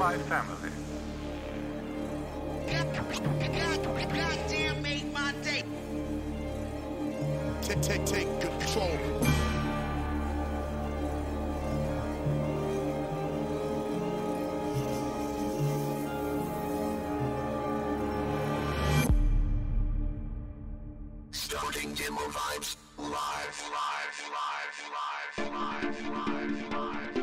my family. Goddamn made my day. Take control. Starting demo vibes live, live, live, live, live, live, live, live.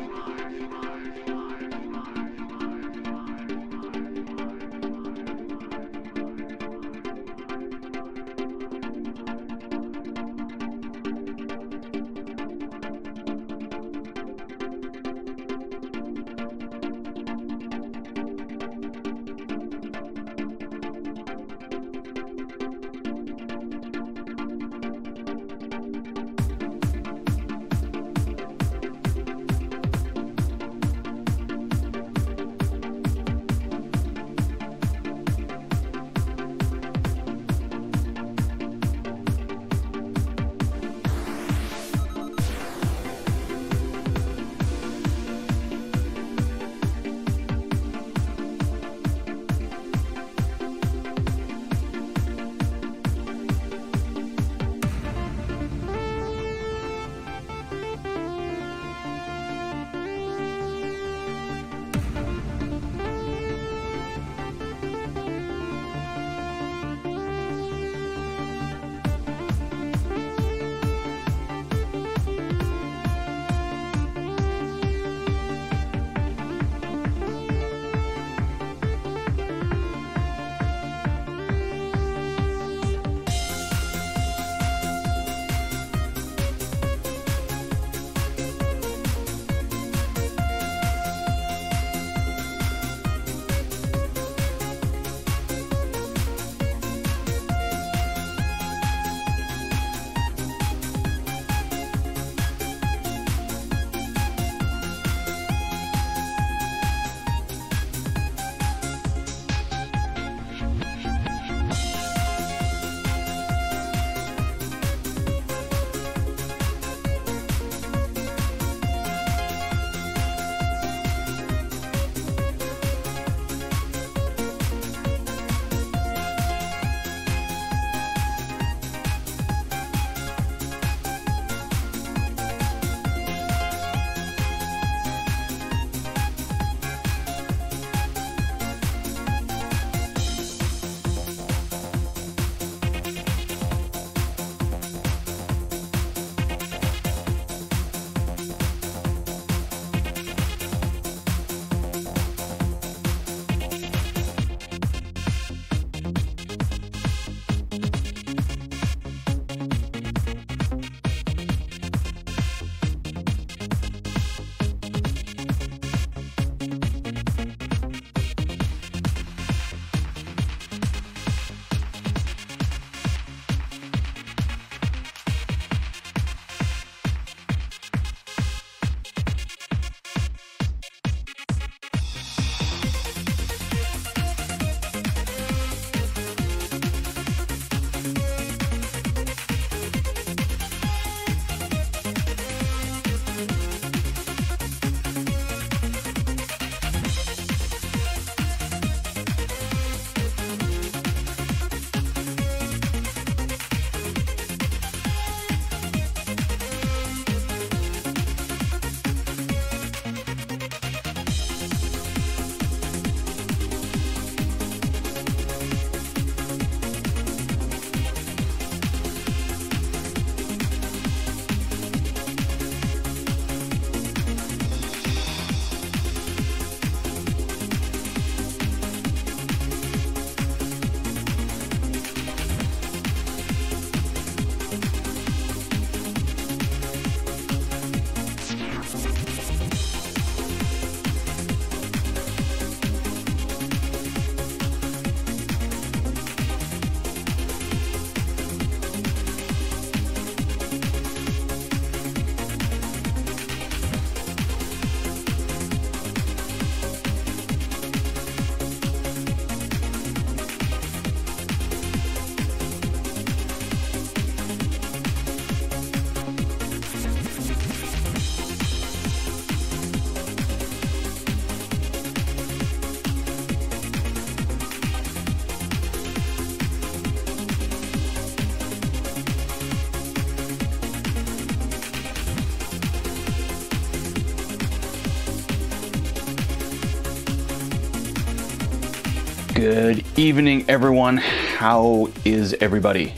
Good evening, everyone. How is everybody?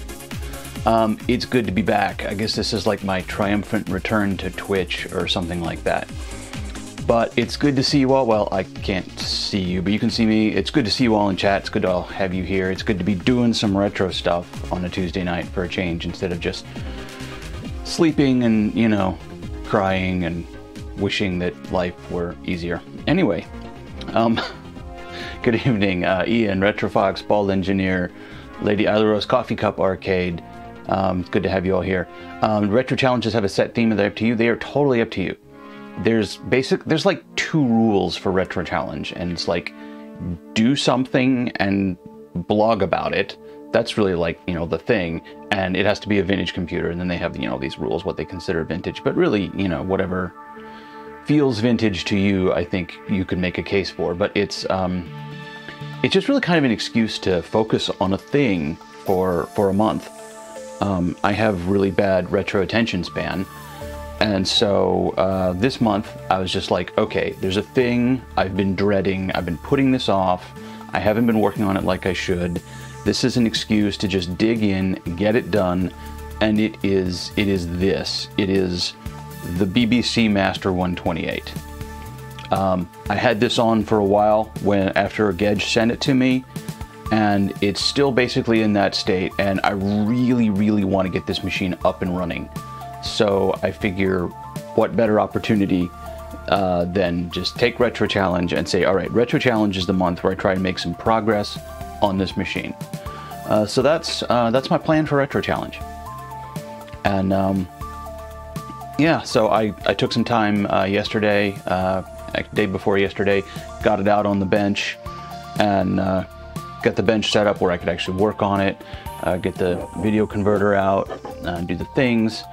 It's good to be back. I guess this is like my triumphant return to Twitch or something like that. But it's good to see you all. Well, I can't see you, but you can see me. It's good to see you all in chat. It's good to all have you here. It's good to be doing some retro stuff on a Tuesday night for a change instead of just sleeping and, you know, crying and wishing that life were easier. Anyway, good evening, Ian, Retrofox, Bald Engineer, Lady Aileros, Coffee Cup Arcade. It's good to have you all here. Retro challenges have a set theme and they're up to you. They are totally up to you. There's like 2 rules for retro challenge, and it's like do something and blog about it. That's really like, you know, the thing, and it has to be a vintage computer, and then they have, you know, these rules, what they consider vintage, but really, you know, whatever feels vintage to you, I think you could make a case for. But it's just really kind of an excuse to focus on a thing for a month. I have really bad retro attention span, and so this month I was just like, okay, there's a thing I've been dreading, I've been putting this off, I haven't been working on it like I should. This is an excuse to just dig in, get it done, and it is the BBC Master 128. I had this on for a while after Gedge sent it to me, and it's still basically in that state, and I really want to get this machine up and running. So I figure what better opportunity than just take Retro Challenge and say, all right, Retro Challenge is the month where I try to make some progress on this machine. So that's my plan for Retro Challenge. And yeah, so I took some time yesterday, day before yesterday, got it out on the bench, and got the bench set up where I could actually work on it, get the video converter out, do the things.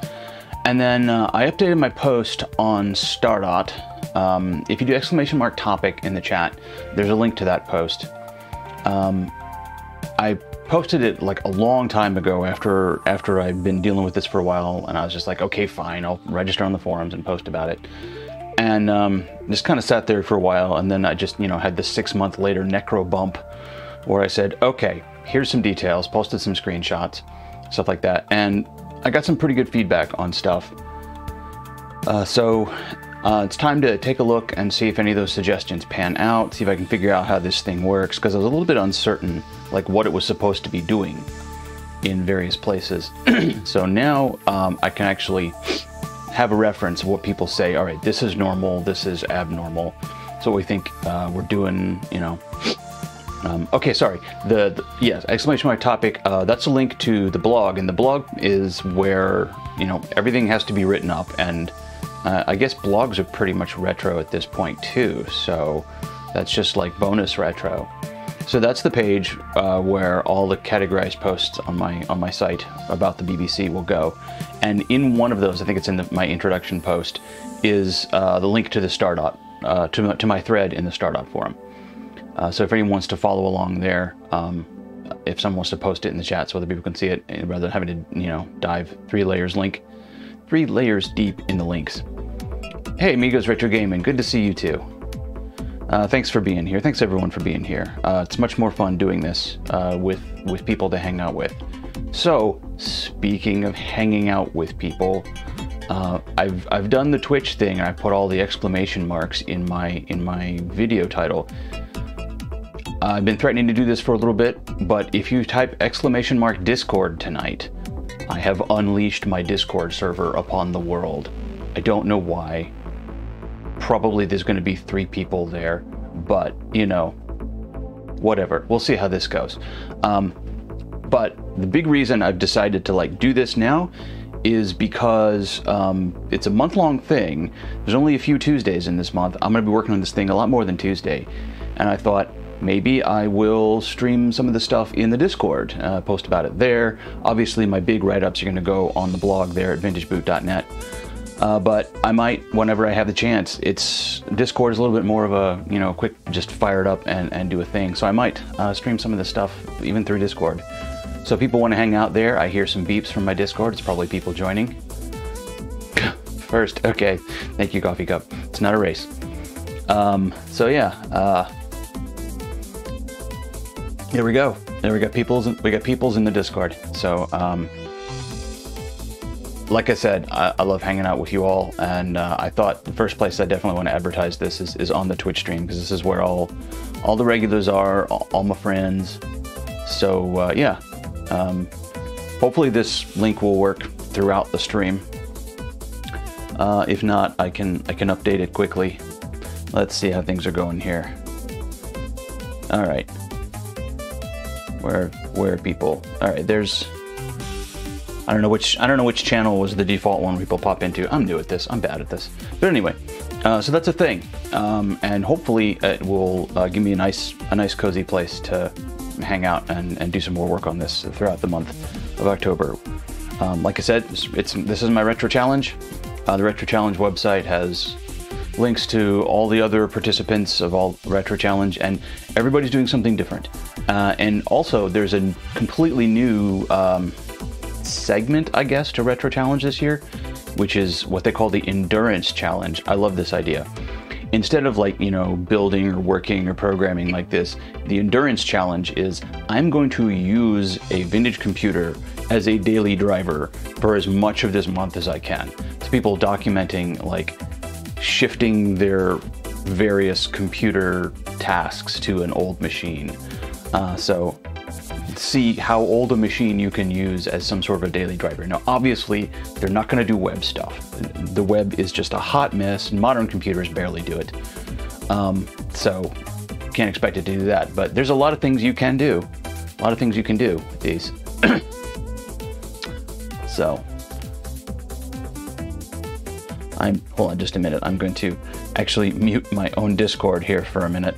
And then I updated my post on Stardot. If you do !topic in the chat, there's a link to that post. I posted it like a long time ago after I'd been dealing with this for a while, and I was just like, okay, fine, I'll register on the forums and post about it. And just kind of sat there for a while, and then I just, you know, had this 6 month later necro bump where I said, okay, here's some details, posted some screenshots, stuff like that, and I got some pretty good feedback on stuff. So it's time to take a look and see if any of those suggestions pan out, see if I can figure out how this thing works, because I was a little bit uncertain like what it was supposed to be doing in various places. So now I can actually have a reference of what people say, all right, this is normal, this is abnormal. So we think we're doing, you know, okay, sorry, yes, !topic, that's a link to the blog, and the blog is where, you know, everything has to be written up, and I guess blogs are pretty much retro at this point too, so that's just like bonus retro. So that's the page where all the categorized posts on my site about the BBC will go, and in one of those, I think it's in my introduction post, is the link to the Stardot, to my thread in the Stardot forum. So if anyone wants to follow along there, if someone wants to post it in the chat so other people can see it, rather than having to, you know, dive 3 layers deep in the links. Hey, Amigos Retro Gaming, good to see you too. Thanks for being here. Thanks everyone for being here. It's much more fun doing this with people to hang out with. So, speaking of hanging out with people, I've done the Twitch thing, and I put all the exclamation marks in my video title. I've been threatening to do this for a little bit, but if you type !Discord tonight, I have unleashed my Discord server upon the world. I don't know why. Probably there's going to be 3 people there, but, you know, whatever. We'll see how this goes. But the big reason I've decided to like do this now is because it's a month-long thing. There's only a few Tuesdays in this month. I'm going to be working on this thing a lot more than Tuesday, and I thought maybe I will stream some of the stuff in the Discord, post about it there. Obviously, my big write-ups are going to go on the blog there at vintageboot.net. But I might, whenever I have the chance, Discord is a little bit more of a, you know, quick, just fire it up and do a thing. So I might stream some of this stuff even through Discord. So if people want to hang out there, I hear some beeps from my Discord. It's probably people joining. First, okay. Thank you, Coffee Cup. It's not a race. So yeah, There we go. There we got people's in the Discord. So like I said, I love hanging out with you all, and I thought the first place I definitely want to advertise this is on the Twitch stream, because this is where all the regulars are, all my friends. So yeah, hopefully this link will work throughout the stream. If not, I can update it quickly. Let's see how things are going here. All right, where are people? All right, there's. I don't know which channel was the default one people pop into. I'm new at this. I'm bad at this. But anyway, so that's a thing, and hopefully it will give me a nice cozy place to hang out and do some more work on this throughout the month of October. Like I said, this is my Retro Challenge. The Retro Challenge website has links to all the other participants of all Retro Challenge, and everybody's doing something different. And also, there's a completely new segment, I guess, to Retro Challenge this year, which is what they call the Endurance Challenge. I love this idea. Instead of, like, you know, building or working or programming like this, the Endurance Challenge is I'm going to use a vintage computer as a daily driver for as much of this month as I can. It's people documenting, like, shifting their various computer tasks to an old machine. So see how old a machine you can use as some sort of a daily driver. Now, obviously, they're not going to do web stuff. The web is just a hot mess, and modern computers barely do it. So can't expect it to do that. But there's a lot of things you can do. A lot of things you can do with these. So hold on just a minute. I'm going to actually mute my own Discord here for a minute,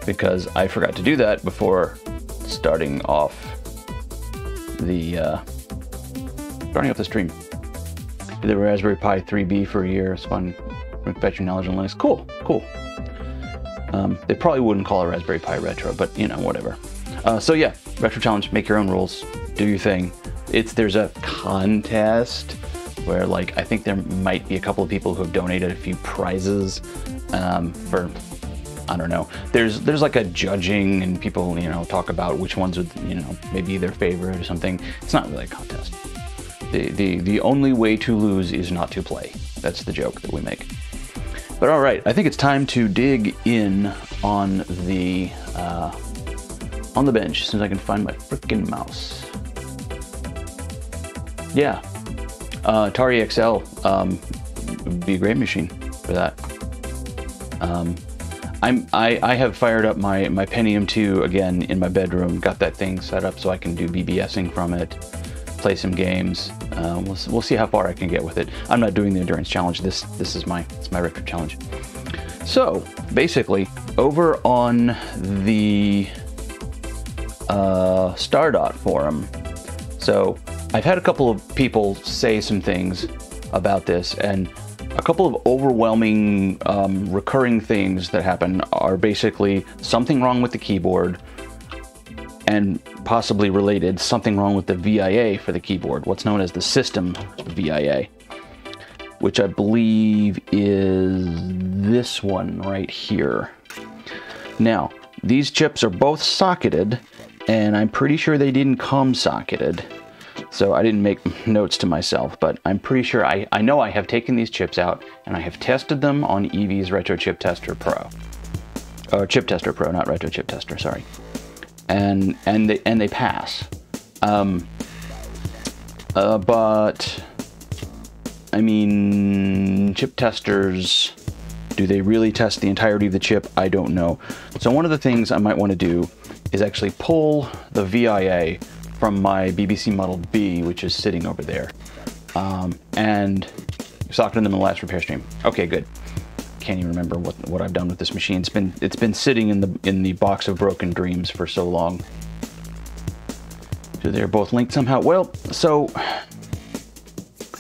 because I forgot to do that before starting off the stream. Did the Raspberry Pi 3B for a year. It's fun. Fetch your knowledge on Linux. Cool. They probably wouldn't call it Raspberry Pi Retro, but you know, whatever. So yeah, Retro Challenge. Make your own rules. Do your thing. There's a contest where, like, I think there might be a couple of people who have donated a few prizes for. I don't know. There's like a judging, and people, you know, talk about which ones would, you know, maybe their favorite or something. It's not really a contest. The only way to lose is not to play. That's the joke that we make. But all right, I think it's time to dig in on the bench as soon as I can find my frickin' mouse. Yeah, Atari XL would be a great machine for that. I have fired up my Pentium 2 again in my bedroom, got that thing set up so I can do BBSing from it, play some games. We'll see how far I can get with it. I'm not doing the Endurance Challenge. This is my Retro Challenge. So basically, over on the Stardot forum, so I've had a couple of people say some things about this, and a couple of overwhelming recurring things that happen are basically something wrong with the keyboard, and possibly related, something wrong with the VIA for the keyboard, what's known as the system VIA, which I believe is this one right here. Now, these chips are both socketed, and I'm pretty sure they didn't come socketed. So I didn't make notes to myself, but I'm pretty sure I know I have taken these chips out, and I have tested them on Eevee's Retro Chip Tester Pro. Chip Tester Pro, not Retro Chip Tester, sorry. And they pass. But I mean, chip testers, do they really test the entirety of the chip? I don't know. So one of the things I might want to do is actually pull the VIA from my BBC Model B, which is sitting over there, and socketed them in the last repair stream. Okay, good. Can't even remember what I've done with this machine. It's been sitting in the box of broken dreams for so long. So they're both linked somehow. Well, so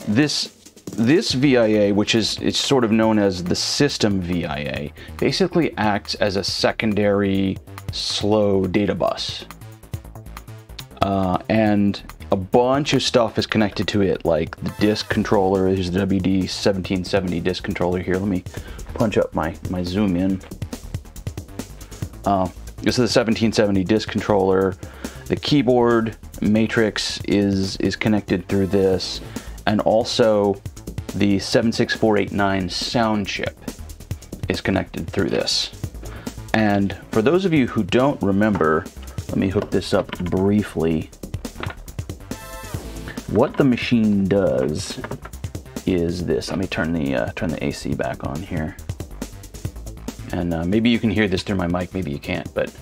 this VIA, which is it's sort of known as the system VIA, basically acts as a secondary slow data bus. And a bunch of stuff is connected to it, like the disk controller. There's the WD-1770 disk controller here. Let me punch up my zoom in. This is the 1770 disk controller. The keyboard matrix is connected through this, and also the 76489 sound chip is connected through this. And for those of you who don't remember, let me hook this up briefly. What the machine does is this. Let me turn the AC back on here. And maybe you can hear this through my mic, maybe you can't, but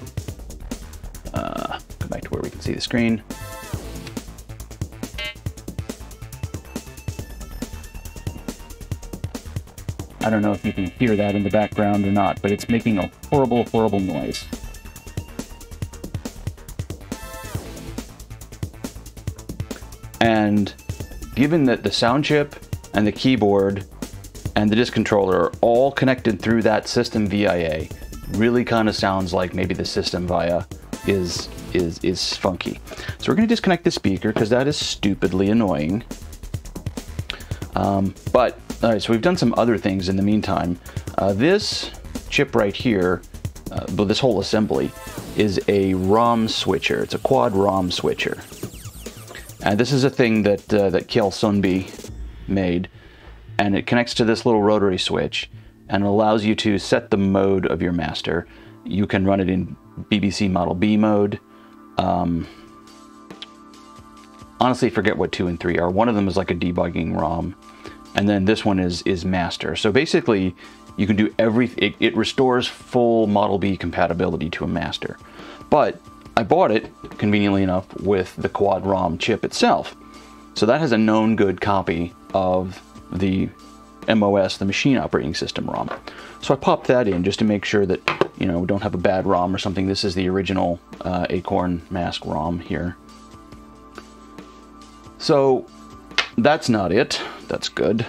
go back to where we can see the screen. I don't know if you can hear that in the background or not, but it's making a horrible, horrible noise. And given that the sound chip and the keyboard and the disk controller are all connected through that system VIA, really kind of sounds like maybe the system VIA is funky. So we're going to disconnect the speaker because that is stupidly annoying. But all right, so we've done some other things in the meantime. This chip right here, well, this whole assembly is a ROM switcher. It's a quad ROM switcher. And this is a thing that Kjell Sundby made, and it connects to this little rotary switch and allows you to set the mode of your master. You can run it in BBC Model B mode. Honestly, forget what 2 and 3 are. One of them is like a debugging ROM, and then this one is master. So basically, you can do everything. It restores full Model B compatibility to a master. But I bought it, conveniently enough, with the quad ROM chip itself. So that has a known good copy of the MOS, the machine operating system ROM. So I popped that in just to make sure that, you know, we don't have a bad ROM or something. This is the original Acorn Mask ROM here. So that's not it. That's good.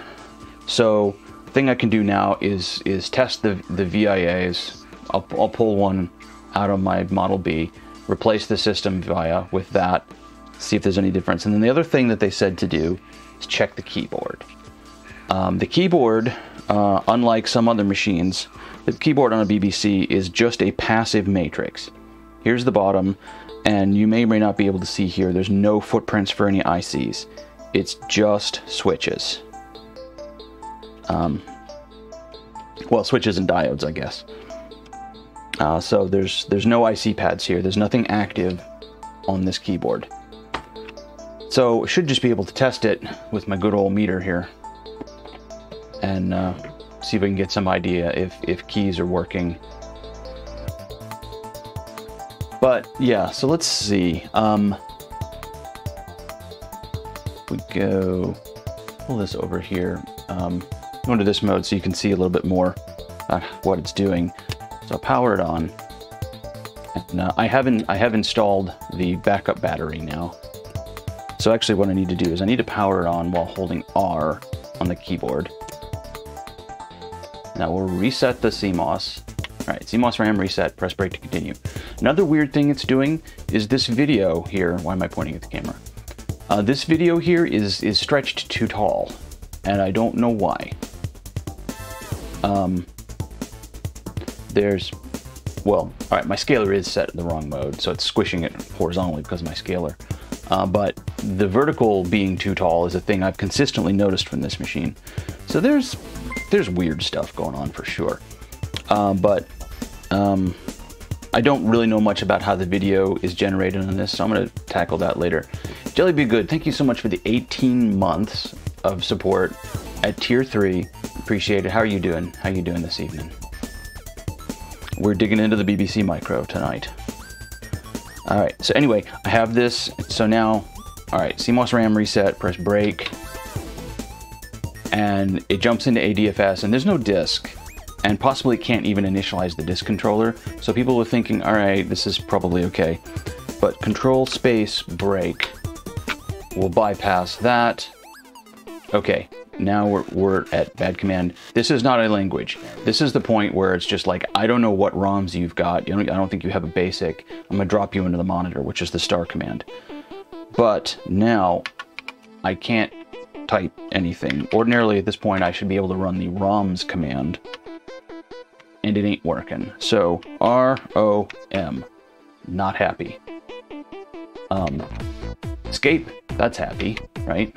So the thing I can do now is test the VIAs. I'll pull one out of my Model B, replace the system VIA with that, see if there's any difference. And then the other thing that they said to do is check the keyboard. The keyboard, unlike some other machines, the keyboard on a BBC is just a passive matrix. Here's the bottom, and you may or may not be able to see here, there's no footprints for any ICs. It's just switches. Well, switches and diodes, I guess. So there's no IC pads here. There's nothing active on this keyboard. So I should just be able to test it with my good old meter here and see if we can get some idea if keys are working. But yeah, so let's see. We go pull this over here. Go into this mode so you can see a little bit more what it's doing. So I'll power it on, and I have installed the backup battery now. So actually what I need to do is I need to power it on while holding R on the keyboard. Now we'll reset the CMOS. All right, CMOS RAM reset, press brake to continue. Another weird thing it's doing is this video here. Why am I pointing at the camera? This video here is stretched too tall, and I don't know why. Well, all right, my scaler is set in the wrong mode, so it's squishing it horizontally because of my scaler. But the vertical being too tall is a thing I've consistently noticed from this machine. So there's weird stuff going on for sure. But I don't really know much about how the video is generated on this, so I'm going to tackle that later. Jelly Be Good, thank you so much for the 18 months of support at Tier 3. Appreciate it. How are you doing? How are you doing this evening? We're digging into the BBC Micro tonight. All right, so anyway, I have this. So now, all right, CMOS RAM reset, press brake, and it jumps into ADFS, and there's no disk, and possibly can't even initialize the disk controller. So people were thinking, all right, this is probably okay. But control space brake will bypass that. Okay, now we're at bad command. This is not a language. This is the point where it's just like, I don't know what ROMs you've got. I don't think you have a basic. I'm gonna drop you into the monitor, which is the star command. But now I can't type anything. Ordinarily at this point I should be able to run the ROMs command and it ain't working. So ROM, not happy. Escape, that's happy, right?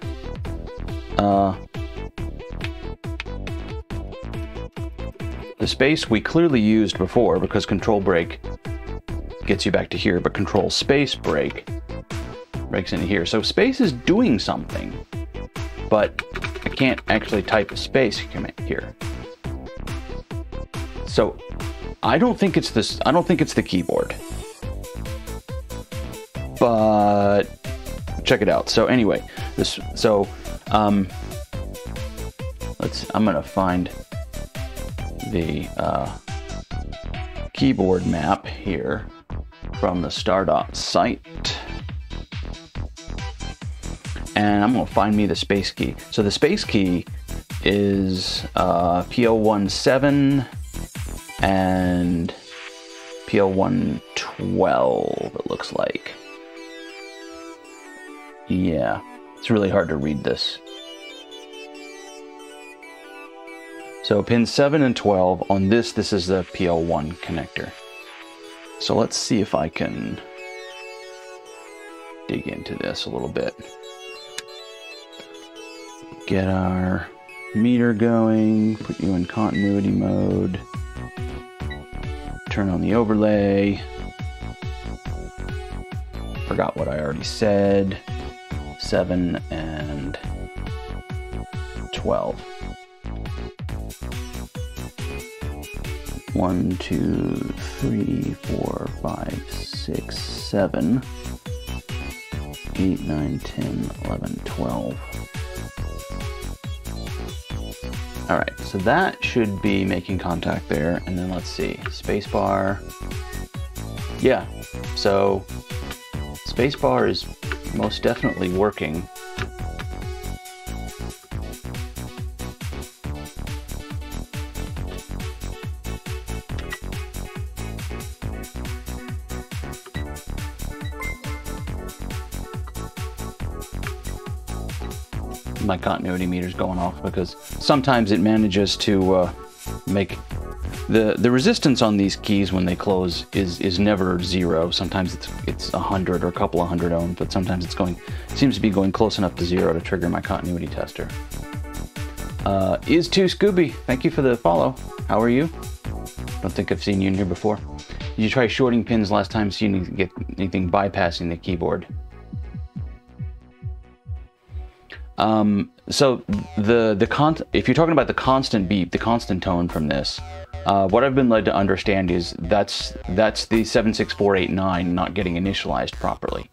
The space we clearly used before because control break gets you back to here, but control space break breaks into here. So space is doing something, but I can't actually type a space command here. So I don't think it's this. I don't think it's the keyboard, but check it out. So anyway, I'm gonna find the keyboard map here from the Stardot site, and I'm gonna find me the space key. So the space key is PL17 and PL112, it looks like. Yeah, it's really hard to read this. So pins 7 and 12 on this is the PL1 connector. So let's see if I can dig into this a little bit. Get our meter going, put you in continuity mode, turn on the overlay. Forgot what I already said. 7 and 12. 1, 2, 3, 4, 5, 6, 7, 8, 9, 10, 11, 12. Alright, so that should be making contact there, and then let's see, spacebar. Yeah, so spacebar is most definitely working. My continuity meter's going off because sometimes it manages to make the resistance on these keys when they close is never 0. Sometimes it's 100 or a couple of 100 ohms, but sometimes it seems to be going close enough to 0 to trigger my continuity tester. Is2 Scooby, thank you for the follow. How are you? Don't think I've seen you in here before. Did you try shorting pins last time so you didn't get anything bypassing the keyboard? So if you're talking about the constant beep, the constant tone from this, what I've been led to understand is that's the 76489 not getting initialized properly.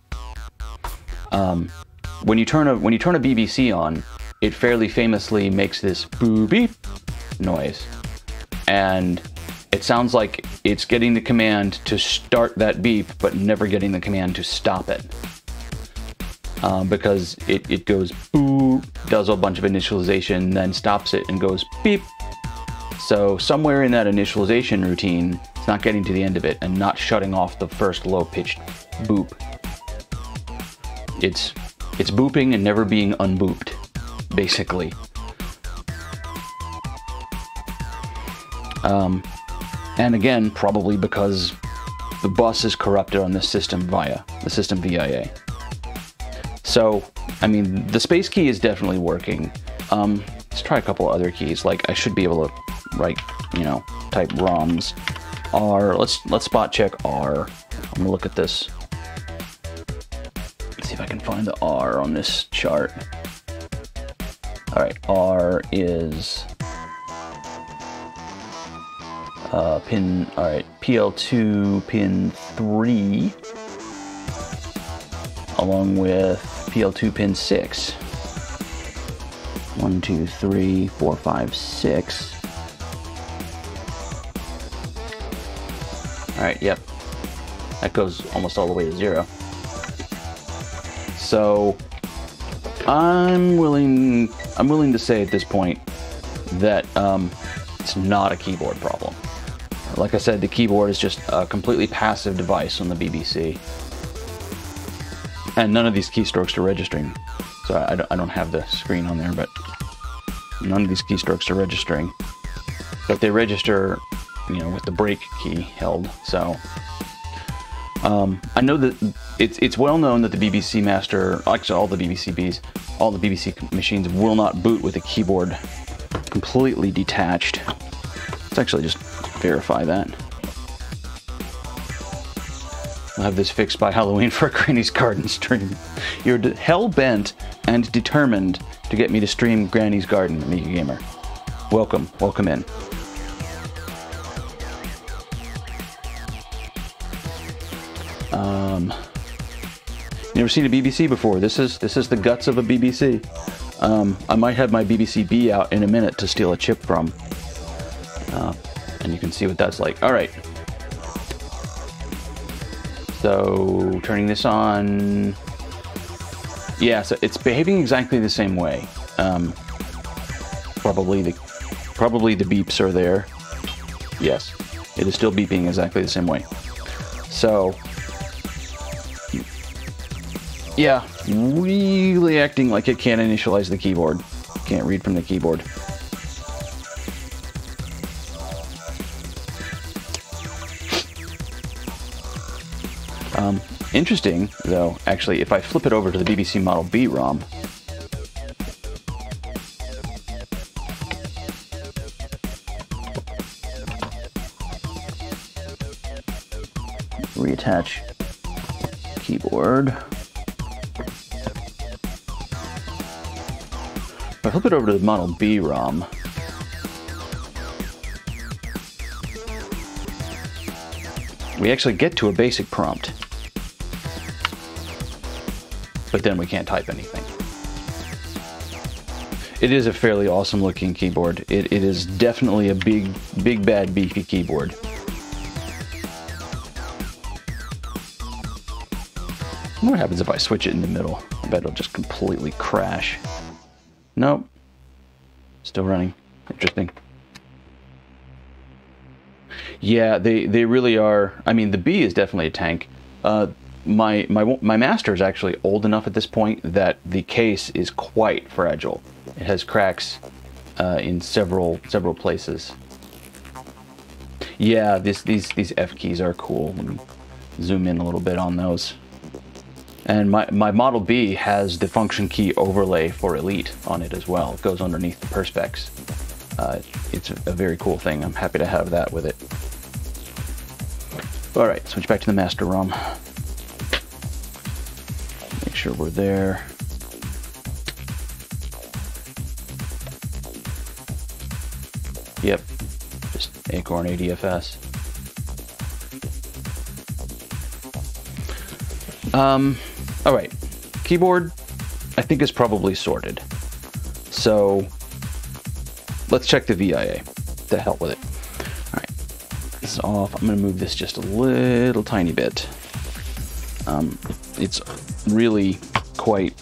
When you turn a BBC on, it fairly famously makes this boo beep noise, and it sounds like it's getting the command to start that beep, but never getting the command to stop it. Because it goes boo, does a bunch of initialization, then stops it and goes beep. So somewhere in that initialization routine, it's not getting to the end of it and not shutting off the first low-pitched boop. It's booping and never being unbooped, basically. And again, probably because the bus is corrupted on this system via the system VIA. So, I mean, the space key is definitely working. Let's try a couple other keys. Like, I should be able to write, type ROMs. R, let's spot check R. I'm gonna look at this. Let's see if I can find the R on this chart. All right, R is pin, all right, PL2 pin 3, along with PL2 pin 6. 1, 2, 3, 4, 5, 6. All right, yep. That goes almost all the way to 0. So I'm willing to say at this point that it's not a keyboard problem. Like I said, the keyboard is just a completely passive device on the BBC. And none of these keystrokes are registering. So I don't have the screen on there, but none of these keystrokes are registering. But they register you know, with the break key held. So I know that it's well known that the BBC Master, actually all the BBC machines will not boot with a keyboard completely detached. Let's actually just verify that. I'll have this fixed by Halloween for a Granny's Garden stream. You're hell-bent and determined to get me to stream Granny's Garden, Amiga Gamer. Welcome, welcome in. Never seen a BBC before. This is the guts of a BBC. I might have my BBC B out in a minute to steal a chip from. And you can see what that's like. All right. So turning this on. Yeah, so it's behaving exactly the same way. Probably the beeps are there. Yes, it is still beeping exactly the same way. So yeah, really acting like it can't initialize the keyboard. Can't read from the keyboard. Interesting, though, actually, if I flip it over to the BBC Model B ROM, reattach keyboard. If I flip it over to the Model B ROM, we actually get to a basic prompt. But then we can't type anything. It is a fairly awesome looking keyboard. It is definitely a big bad beefy keyboard. What happens if I switch it in the middle? I bet it'll just completely crash. Nope. Still running. Interesting. Yeah, they really are. I mean, the B is definitely a tank. My Master is actually old enough at this point that the case is quite fragile. It has cracks in several places. Yeah, these F keys are cool. Let me zoom in a little bit on those. And my Model B has the function key overlay for Elite on it as well. It goes underneath the Perspex. It's a very cool thing. I'm happy to have that with it. All right, switch back to the Master ROM. Make sure we're there. Yep, just Acorn ADFS. All right, keyboard I think is probably sorted. So let's check the VIA. The hell with it. All right, this is off. I'm gonna move this just a little tiny bit. It's really quite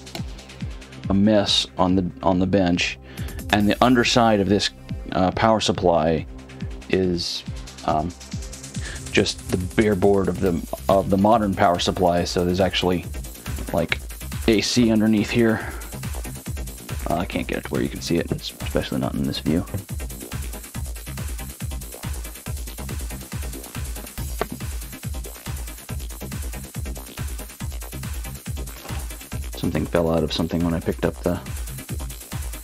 a mess on the bench, and the underside of this power supply is just the bare board of the modern power supply. So there's actually like AC underneath here. I can't get it to where you can see it, especially not in this view. Something fell out of something when I picked up the...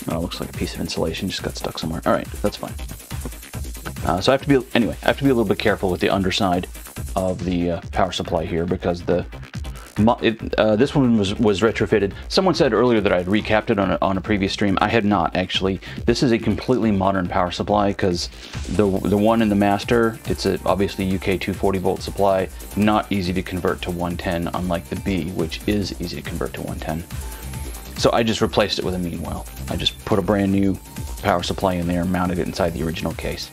Oh, it looks like a piece of insulation just got stuck somewhere. All right, that's fine. So I have to be a little bit careful with the underside of the power supply here, because this one was retrofitted. Someone said earlier that I had recapped it on a previous stream. I had not, actually. This is a completely modern power supply, because the one in the Master, it's obviously UK 240 volt supply, not easy to convert to 110, unlike the B, which is easy to convert to 110. So I just replaced it with a Meanwell. I just put a brand new power supply in there and mounted it inside the original case.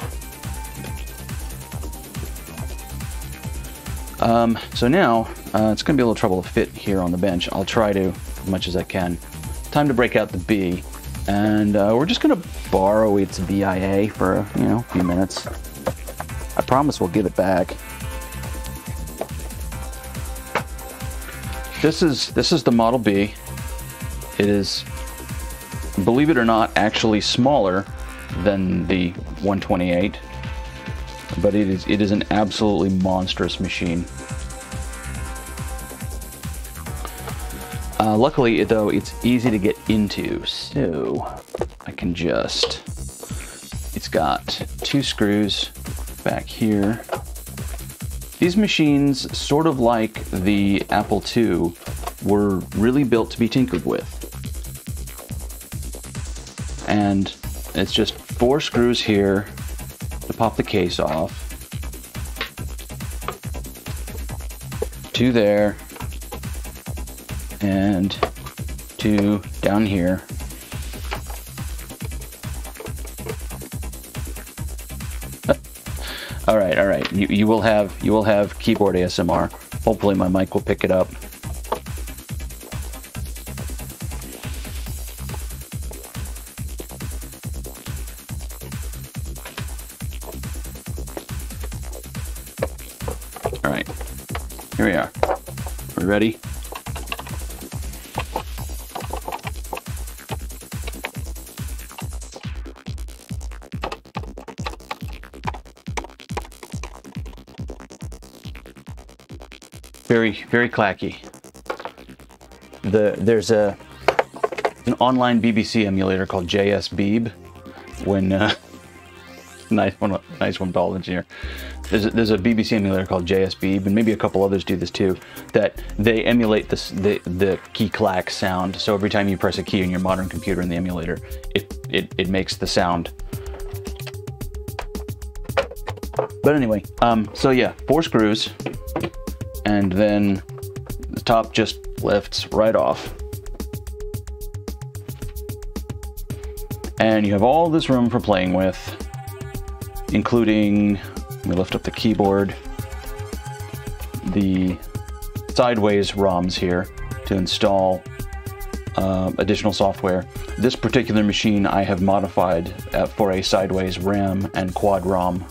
So now, it's going to be a little trouble to fit here on the bench. I'll try to, as much as I can. Time to break out the B, and we're just going to borrow its VIA for a few minutes. I promise we'll give it back. This is the Model B. It is, believe it or not, actually smaller than the 128. but it is an absolutely monstrous machine. Luckily, though, it's easy to get into, so I can just... It's got 2 screws back here. These machines, sort of like the Apple II, were really built to be tinkered with. And it's just 4 screws here to pop the case off. 2 there. And 2 down here. All right. You will have keyboard ASMR. Hopefully my mic will pick it up. All right. Here we are. Are we ready? Very clacky. There's an online BBC emulator called JS Beeb. When nice one, Ball Engineer. There's a BBC emulator called JS Beeb, and maybe a couple others do this too. That they emulate the key clack sound. So every time you press a key in your modern computer in the emulator, it makes the sound. But anyway, so yeah, 4 screws. And then the top just lifts right off. And you have all this room for playing with, including, let me lift up the keyboard, the sideways ROMs here to install additional software. This particular machine I have modified for a sideways RAM and quad ROM.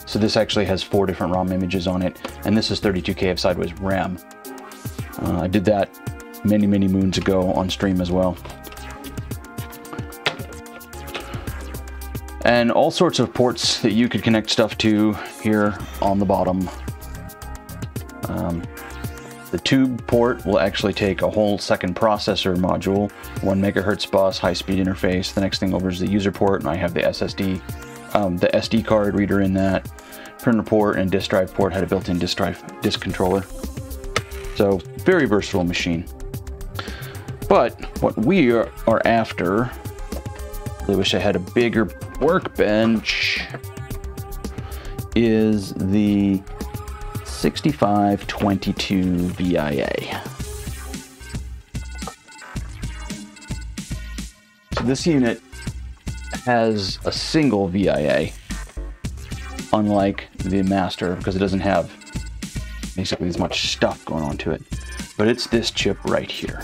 So this actually has 4 different ROM images on it, and this is 32K of sideways RAM. I did that many moons ago on stream as well. And all sorts of ports that you could connect stuff to here on the bottom. The tube port will actually take a whole second processor module, 1 megahertz bus, high-speed interface. The next thing over is the user port, and I have the SSD, the SD card reader in that. Printer port and disk drive port had a built-in disk controller. So very versatile machine. But what we are after, I wish I had a bigger workbench, is the 6522 VIA. So this unit has a single VIA, unlike the Master, because it doesn't have basically as much stuff going on to it. But it's this chip right here.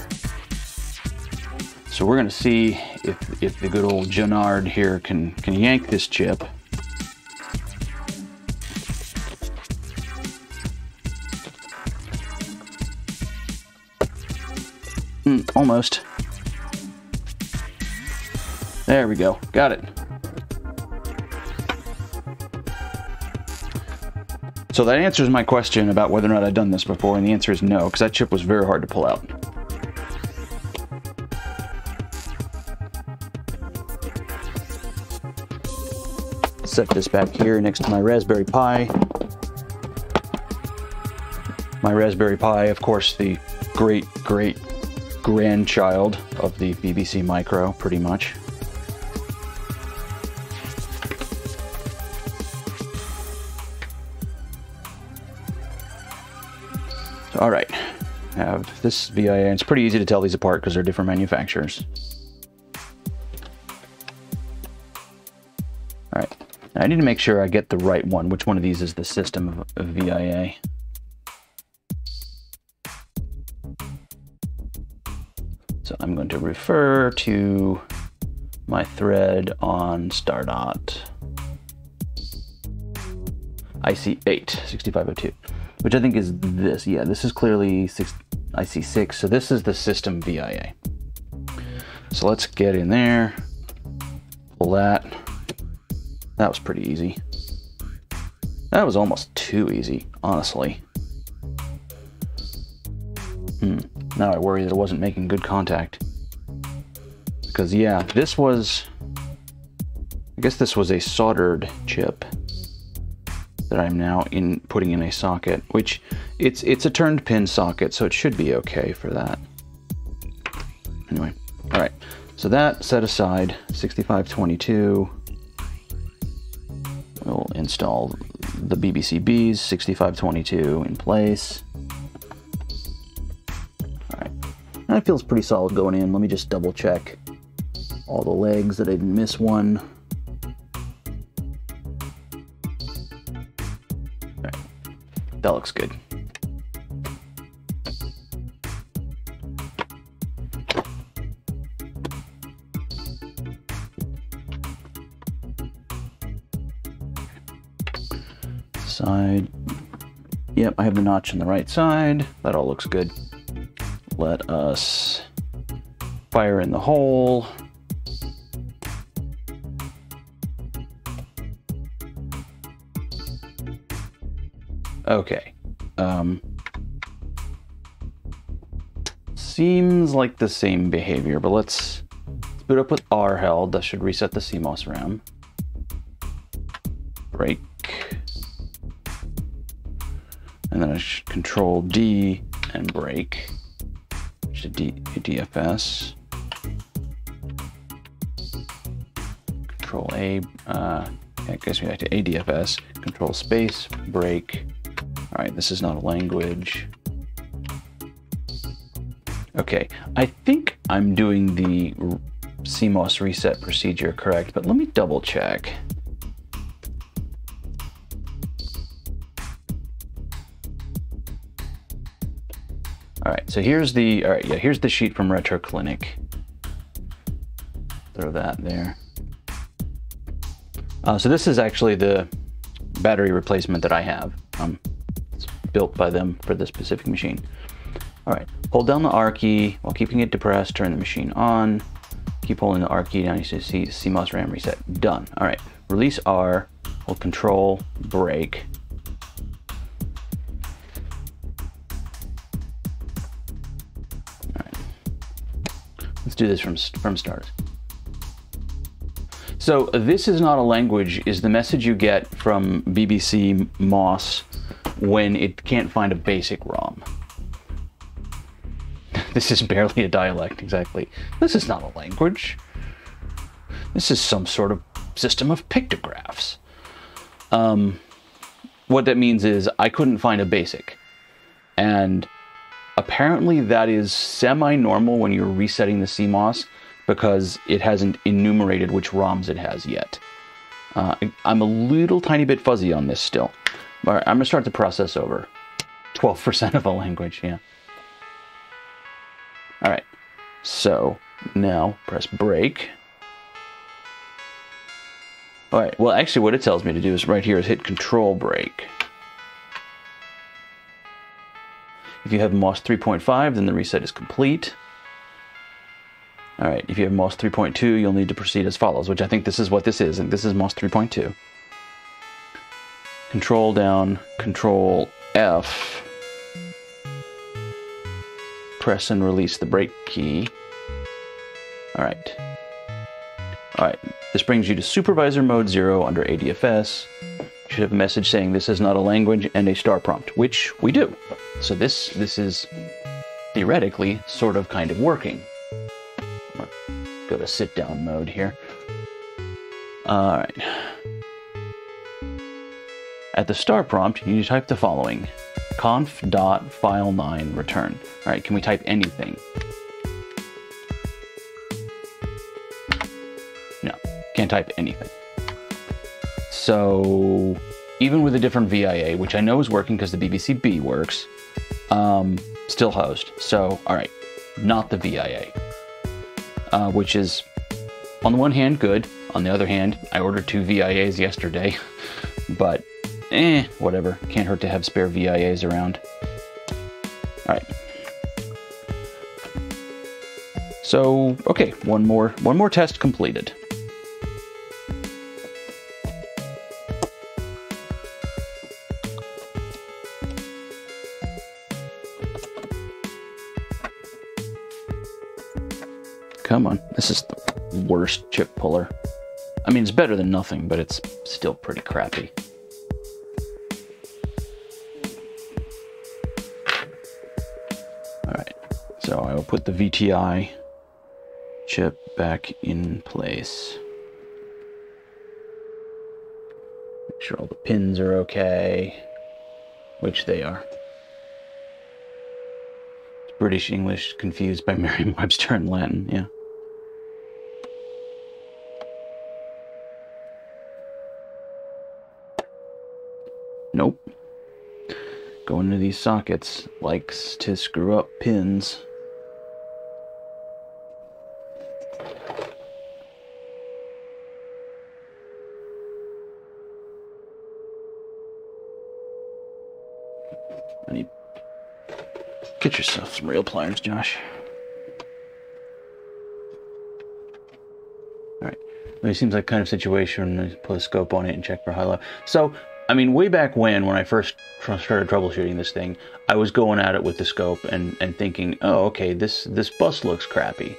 So we're going to see if the good old Jonard here can yank this chip. Almost. There we go. Got it. So that answers my question about whether or not I'd done this before, and the answer is no, because that chip was very hard to pull out. Set this back here next to my Raspberry Pi. My Raspberry Pi, of course, the great grandchild of the BBC Micro, pretty much. All right, I have this VIA. It's pretty easy to tell these apart because they're different manufacturers. All right, now I need to make sure I get the right one. Which one of these is the system of VIA? So I'm going to refer to my thread on Stardot. IC8, 6502. Which I think is this. Yeah, this is clearly IC6, so this is the system VIA. So let's get in there, pull that. That was pretty easy. That was almost too easy, honestly. Now I worry that it wasn't making good contact. Because yeah, this was... I guess this was a soldered chip that I'm now putting in a socket, which it's a turned pin socket, so it should be okay for that. Anyway, all right. So that set aside, 6522. We'll install the BBCBs, 6522 in place. All right, that feels pretty solid going in. Let me just double check all the legs that I didn't miss one. All right, that looks good. Side. Yep, I have the notch on the right side. That all looks good. Let us fire in the hole. Okay. Seems like the same behavior, but let's boot up with R held. That should reset the CMOS RAM. Break. And then I should control D and break. Should DFS. Control A. I guess we have to ADFS. Control space. Break. All right, this is not a language. Okay, I think I'm doing the CMOS reset procedure correct, but let me double check. All right, so here's the, here's the sheet from Retro Clinic. Throw that there. So this is actually the battery replacement that I have. It's built by them for this specific machine. All right, hold down the R key while keeping it depressed, turn the machine on. Keep holding the R key down, you should see CMOS RAM reset. Done. All right, release R, hold control, break. Let's do this from start. So this is not a language is the message you get from BBC MOS when it can't find a basic ROM. This is barely a dialect, exactly. This is not a language. This is some sort of system of pictographs. What that means is I couldn't find a basic. And apparently that is semi-normal when you're resetting the CMOS because it hasn't enumerated which ROMs it has yet. I'm a little tiny bit fuzzy on this still. All right, I'm gonna start the process over. 12% of a language, yeah. All right, so now press break. All right, well actually what it tells me to do is right here is hit control break. If you have MOS 3.5, then the reset is complete. All right, if you have MOS 3.2, you'll need to proceed as follows, which I think this is what this is, and this is MOS 3.2. Control down, Control F. Press and release the break key. All right. All right, this brings you to supervisor mode 0 under ADFS. You should have a message saying this is not a language and a star prompt, which we do. So this is theoretically sort of kind of working. I'm gonna go to sit down mode here. All right. At the star prompt, you need to type the following: conf.file9 return. All right, can we type anything? No, can't type anything. So even with a different VIA, which I know is working because the BBCB works, still host. So, all right, not the VIA, which is on the one hand good. On the other hand, I ordered 2 VIAs yesterday, but whatever. Can't hurt to have spare VIAs around. All right. So, okay, one more test completed. come on. This is the worst chip puller. I mean, it's better than nothing, but it's still pretty crappy. All right, so I will put the VTI chip back in place. Make sure all the pins are okay, which they are. British English confused by Merriam-Webster and Latin, yeah. Nope. Going into these sockets likes to screw up pins. I need... Get yourself some real pliers, Josh. Alright. It seems like kind of situation, I put a scope on it and check for high low. So, I mean, way back when I first started troubleshooting this thing, I was going at it with the scope and thinking, oh, okay, this bus looks crappy.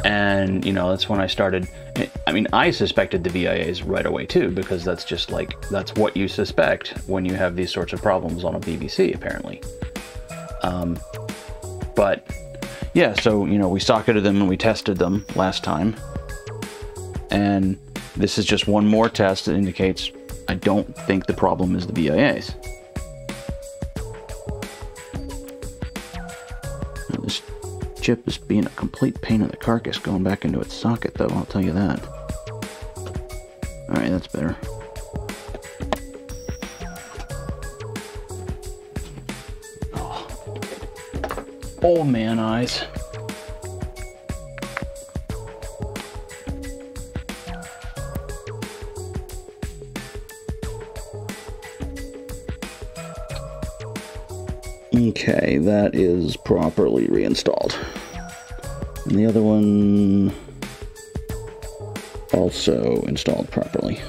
And, you know, that's when I started, I mean, I suspected the VIAs right away too, because that's just like, that's what you suspect when you have these sorts of problems on a BBC, apparently. But, yeah, so, you know, we socketed them and we tested them last time. And this is just one more test that indicates I don't think the problem is the VIAs. This chip is being a complete pain in the carcass going back into its socket, though, I'll tell you that. Alright, that's better. Oh. Old man eyes. Okay, that is properly reinstalled. And the other one also installed properly.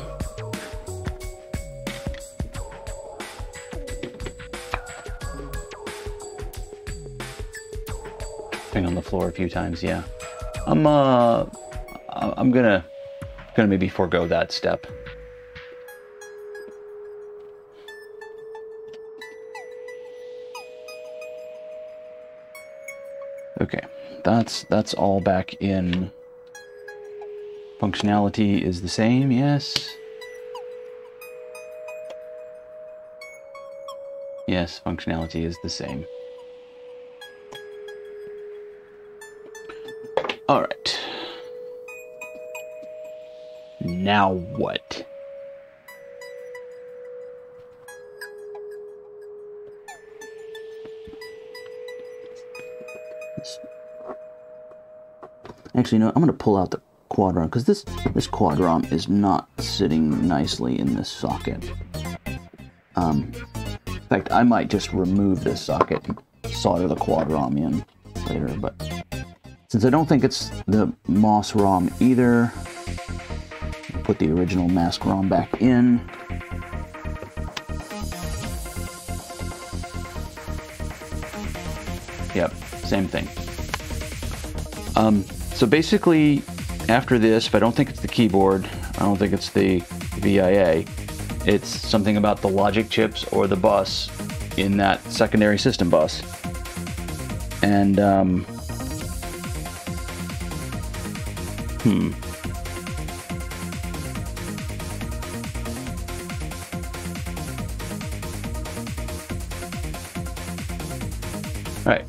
Been on the floor a few times, yeah. I'm gonna maybe forego that step. Okay, that's all back in. Functionality is the same, yes. Yes, functionality is the same. All right. Now what? Actually, no, I'm going to pull out the quad ROM because this quad ROM is not sitting nicely in this socket. In fact, I might just remove this socket and solder the quad ROM in later, but since I don't think it's the MOS ROM either, I'll put the original mask ROM back in. Yep, same thing. So basically, after this, if I don't think it's the keyboard, I don't think it's the VIA, it's something about the logic chips or the bus in that secondary system bus. And, Alright,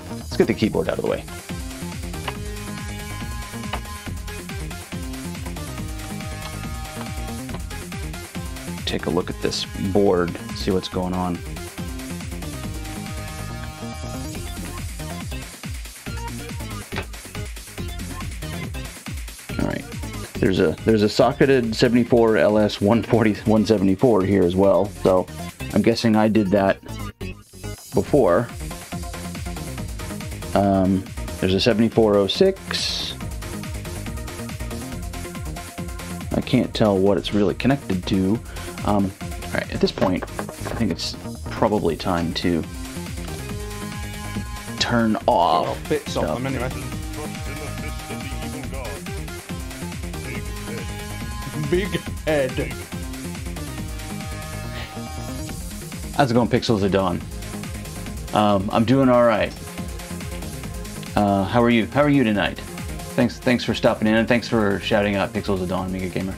let's get the keyboard out of the way. Take a look at this board, see what's going on. All right, there's a socketed 74 LS 174 here as well. So I'm guessing I did that before. There's a 7406. I can't tell what it's really connected to. All right, at this point, I think it's probably time to turn off bits stuff. off them anyway. big head. How's it going, Pixels of Dawn? I'm doing all right. How are you? How are you tonight? Thanks for stopping in, and thanks for shouting out Pixels of Dawn, Amiga Gamer.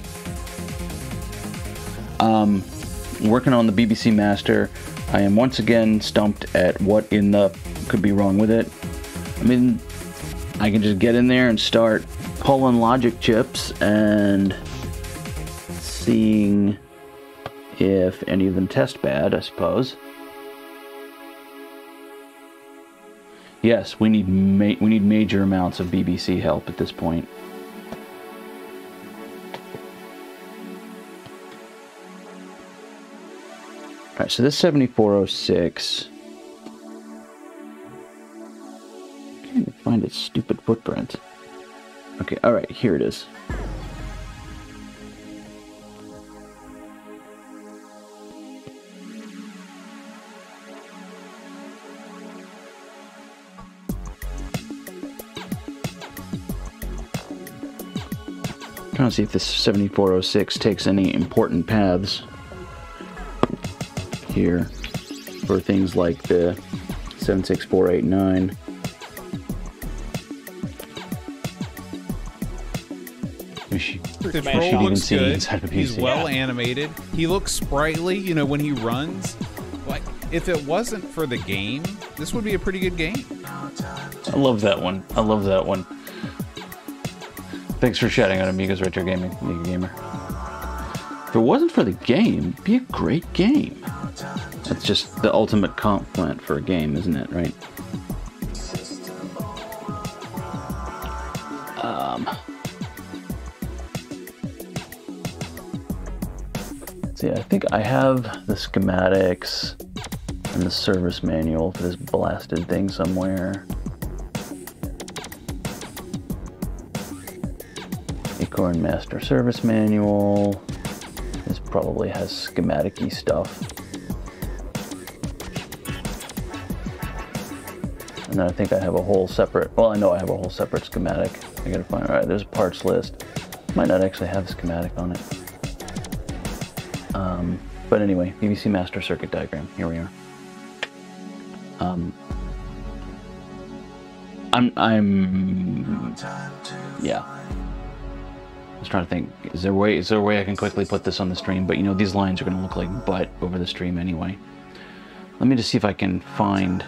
Working on the BBC Master. I am once again stumped at what in the could be wrong with it. I mean, I can just get in there and start pulling logic chips and seeing if any of them test bad, I suppose. Yes, we need major amounts of BBC help at this point. All right, so this 7406. Can't even find its stupid footprint. Okay, all right, here it is. Trying to see if this 7406 takes any important paths here for things like the 76489. The control looks good. He's well animated. He looks sprightly, you know, when he runs. Like, if it wasn't for the game, this would be a pretty good game. I love that one. I love that one. Thanks for shouting out Amiga's Retro Gaming, Amiga Gamer. If it wasn't for the game, it'd be a great game. That's just the ultimate compliment for a game, isn't it, right? See, I think I have the schematics and the service manual for this blasted thing somewhere. Acorn Master Service Manual. This probably has schematic-y stuff. And then I think I have a whole separate, well, I know I have a whole separate schematic. I gotta find, all right, there's a parts list. Might not actually have a schematic on it. But anyway, BBC Master Circuit Diagram, here we are. Yeah. I was trying to think, is there a way I can quickly put this on the stream? But you know, these lines are gonna look like butt over the stream anyway. Let me just see if I can find.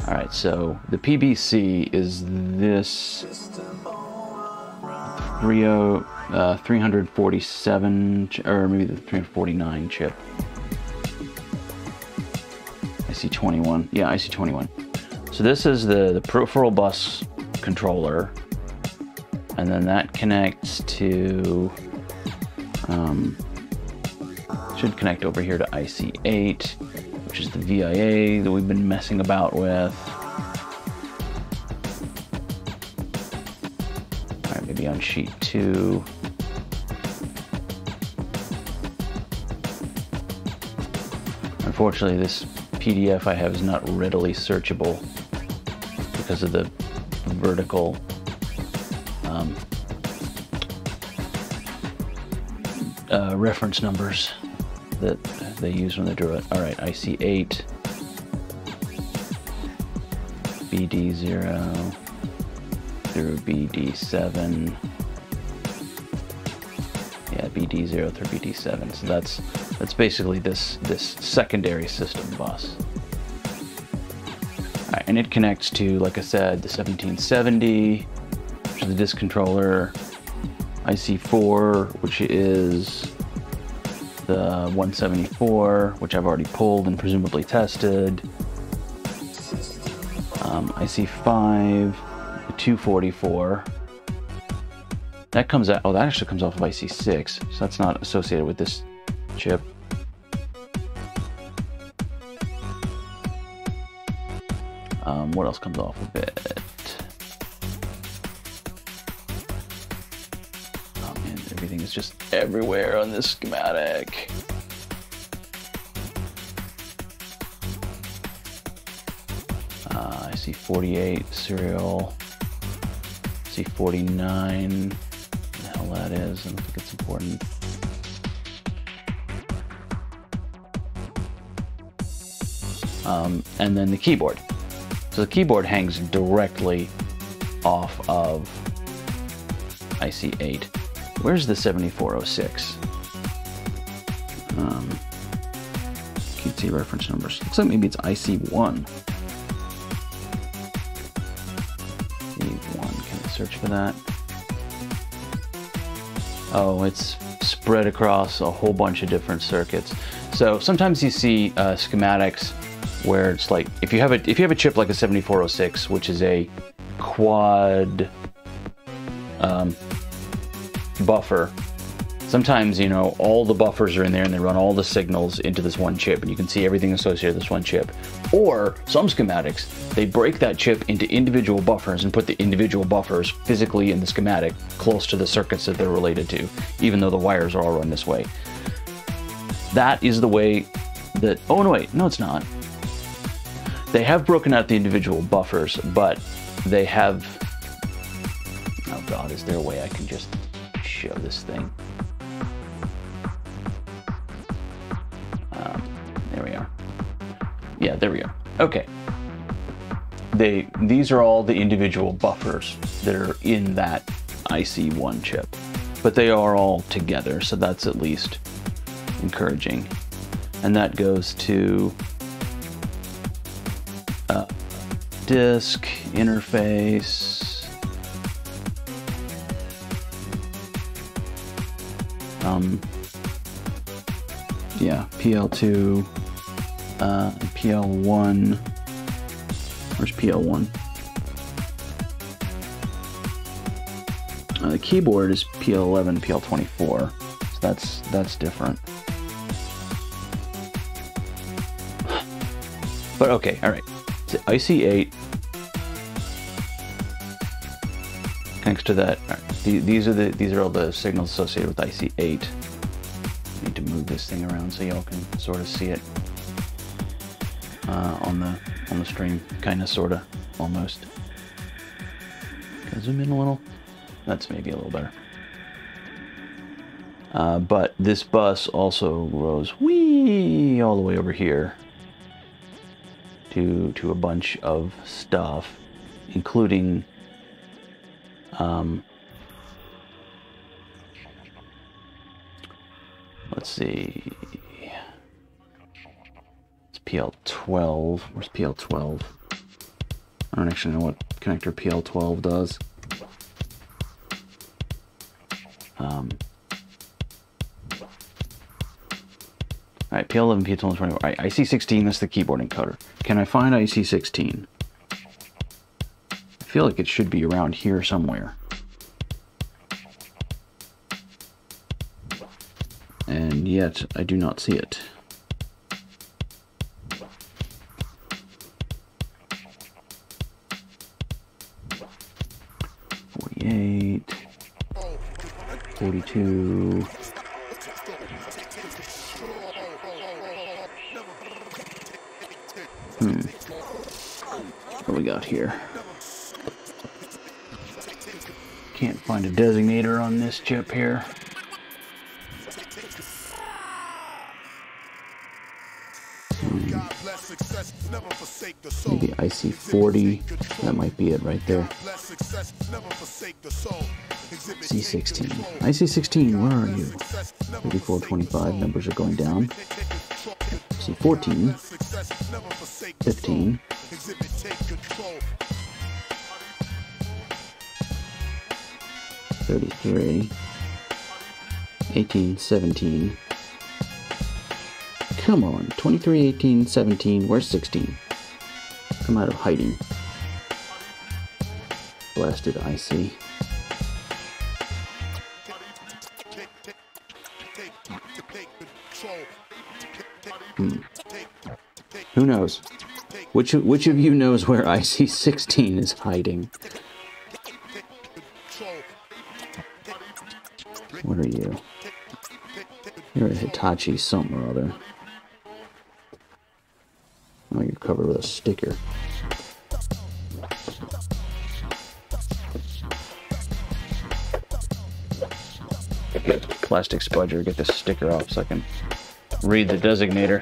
All right, so the PBC is this 347, or maybe the 349 chip. IC21, yeah, IC21. So this is the peripheral bus controller, and then that connects to, should connect over here to IC8, which is the VIA that we've been messing about with. All right, maybe on sheet 2. Unfortunately, this PDF I have is not readily searchable because of the vertical reference numbers that they use when they drew it. All right, IC8, BD0 through BD7. Yeah, BD0 through BD7. So that's basically this secondary system bus. All right, and it connects to, like I said, the 1770, which is the disk controller, IC4, which is the 174, which I've already pulled and presumably tested. IC5, the 244. That comes out, oh, that actually comes off of IC6, so that's not associated with this chip. What else comes off of it? Oh man, everything is just everywhere on this schematic. I see 48 serial. I see 49. What the hell that is. I don't think it's important. And then the keyboard. So the keyboard hangs directly off of IC8. Where's the 7406? Can't see reference numbers. Looks like maybe it's IC1. C1. Can I search for that? Oh, it's spread across a whole bunch of different circuits. So sometimes you see schematics where it's like if you have a chip like a 7406, which is a quad buffer. Sometimes, you know, all the buffers are in there and they run all the signals into this one chip and you can see everything associated with this one chip. Or some schematics, they break that chip into individual buffers and put the individual buffers physically in the schematic close to the circuits that they're related to, even though the wires are all run this way. That is the way that, oh no wait, no it's not. They have broken out the individual buffers, but they have, oh god, is there a way I can just show this thing? There we are. Yeah, there we go. Okay. These are all the individual buffers that are in that IC1 chip, but they are all together, so that's at least encouraging. And that goes to disk interface, yeah, PL2, PL1. Where's PL1? The keyboard is PL11, PL24, so that's different. But okay, all right. So IC8 connects to that. All right. These are all the signals associated with IC8. I need to move this thing around so y'all can sort of see it on the stream, kind of, sort of, almost. Can I zoom in a little? That's maybe a little better. But this bus also goes whee all the way over here to a bunch of stuff, including let's see, it's PL12. Where's PL12? I don't actually know what connector PL12 does. Alright, PL11, PL12, 24. Alright, IC16, that's the keyboard encoder. Can I find IC16? I feel like it should be around here somewhere. And yet, I do not see it. $48, $42. What do we got here? Can't find a designator on this chip here. Maybe IC40, that might be it right there. C16. IC16, where are you? 3425, numbers are going down. C14, 15. 33, 18, 17. Come on, 23, 18, 17, where's 16? Come out of hiding. Blasted IC. Who knows? Which of you knows where IC16 is hiding? What are you? You're a Hitachi something or other. Oh, you're covered with a sticker. plastic spudger, get this sticker off so I can read the designator.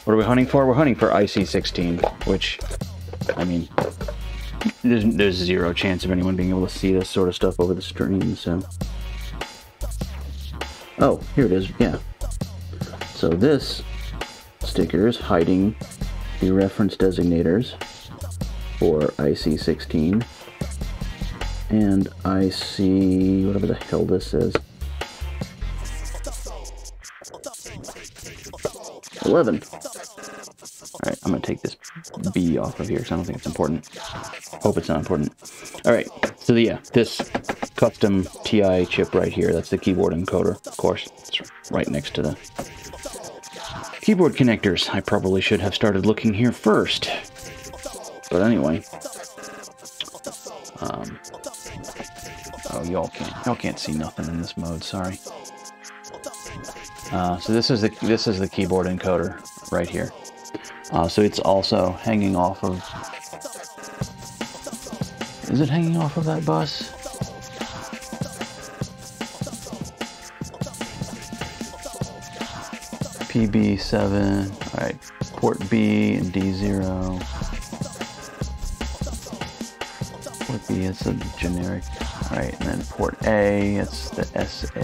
What are we hunting for? We're hunting for IC16, which, I mean, there's zero chance of anyone being able to see this sort of stuff over the stream, so. Oh, here it is, yeah. So this sticker is hiding the reference designators for IC16 and IC, whatever the hell this is, 11. Alright, I'm going to take this B off of here because I don't think it's important. Hope it's not important. Alright, so yeah, this custom TI chip right here, that's the keyboard encoder, of course. It's right next to the keyboard connectors. I probably should have started looking here first. But anyway. Oh, y'all can't see nothing in this mode, sorry. So this is the keyboard encoder right here. So it's also hanging off of... Is it hanging off of that bus? PB7, alright, port B and D0. Port B, it's a generic, alright, and then port A, it's the SA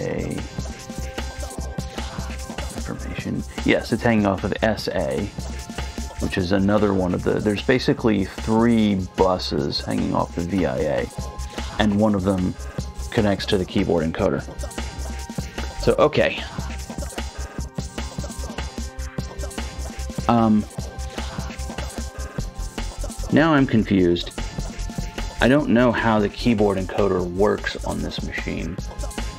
information. Yes, it's hanging off of SA, which is another one of the, there's basically 3 buses hanging off the VIA, and one of them connects to the keyboard encoder. So, okay. Now I'm confused. I don't know how the keyboard encoder works on this machine,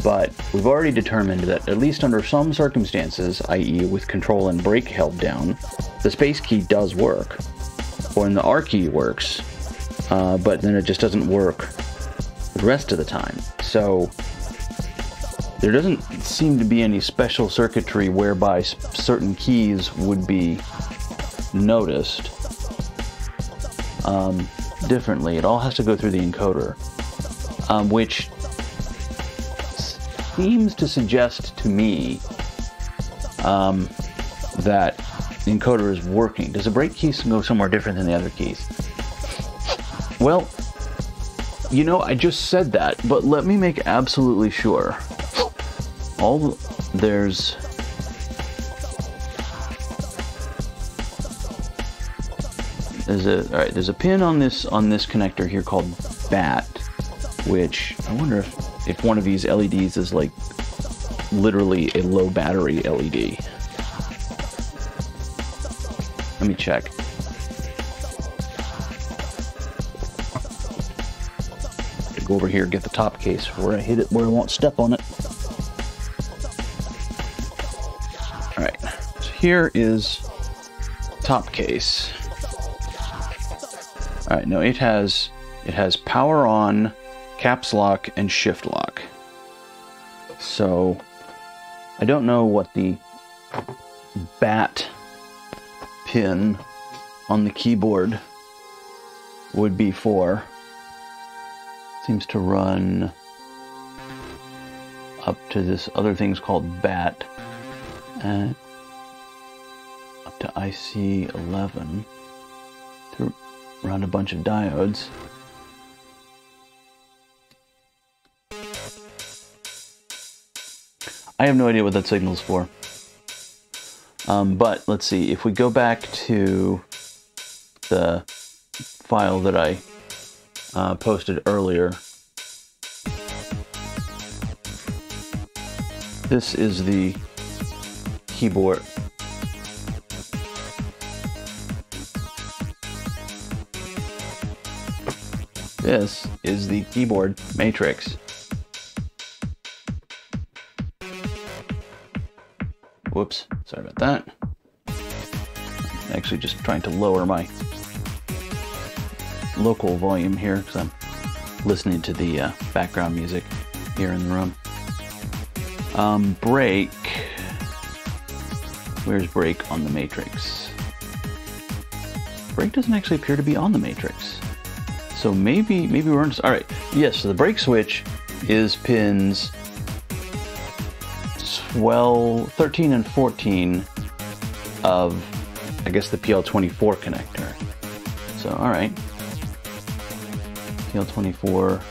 but we've already determined that at least under some circumstances, i.e. with control and brake held down, the space key does work, or the R key works, but then it just doesn't work the rest of the time. So there doesn't seem to be any special circuitry whereby certain keys would be noticed differently. It all has to go through the encoder, which seems to suggest to me that the encoder is working. Does the brake keys go somewhere different than the other keys? Well, you know, I just said that, but let me make absolutely sure. There's a pin on this connector here called BAT, which I wonder if one of these LEDs is like literally a low battery LED. Let me check. Go over here, get the top case where I hit it, where I won't step on it. All right, so here is top case. All right, no, it has power on, caps lock, and shift lock. So I don't know what the BAT pin on the keyboard would be for. Seems to run up to this other thing's called BAT, and up to IC11 through around a bunch of diodes. I have no idea what that signal's for. But let's see, if we go back to the file that I posted earlier, this is the keyboard. This is the keyboard matrix. Whoops, sorry about that. I'm actually just trying to lower my local volume here because I'm listening to the background music here in the room. Brake. Where's brake on the matrix? Brake doesn't actually appear to be on the matrix. So maybe we're on. All right. Yes. So the brake switch is pins 13 and 14 of, I guess, the PL24 connector. So, all right. PL24,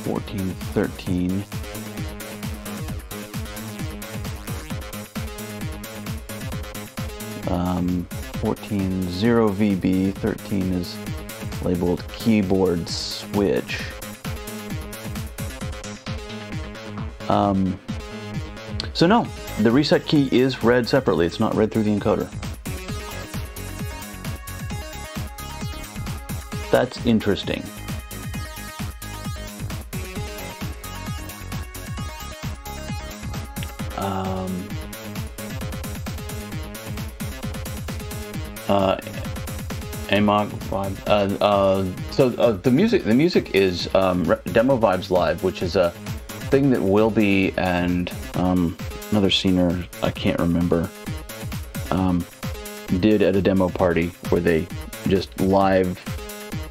14, 13. Um, 14, 0 VB, 13 is labeled keyboard switch. So no, the reset key is read separately. It's not read through the encoder. That's interesting. Amog vibe. So the music is Demo Vibes Live, which is a thing that Wilby and another scener, I can't remember, did at a demo party where they just live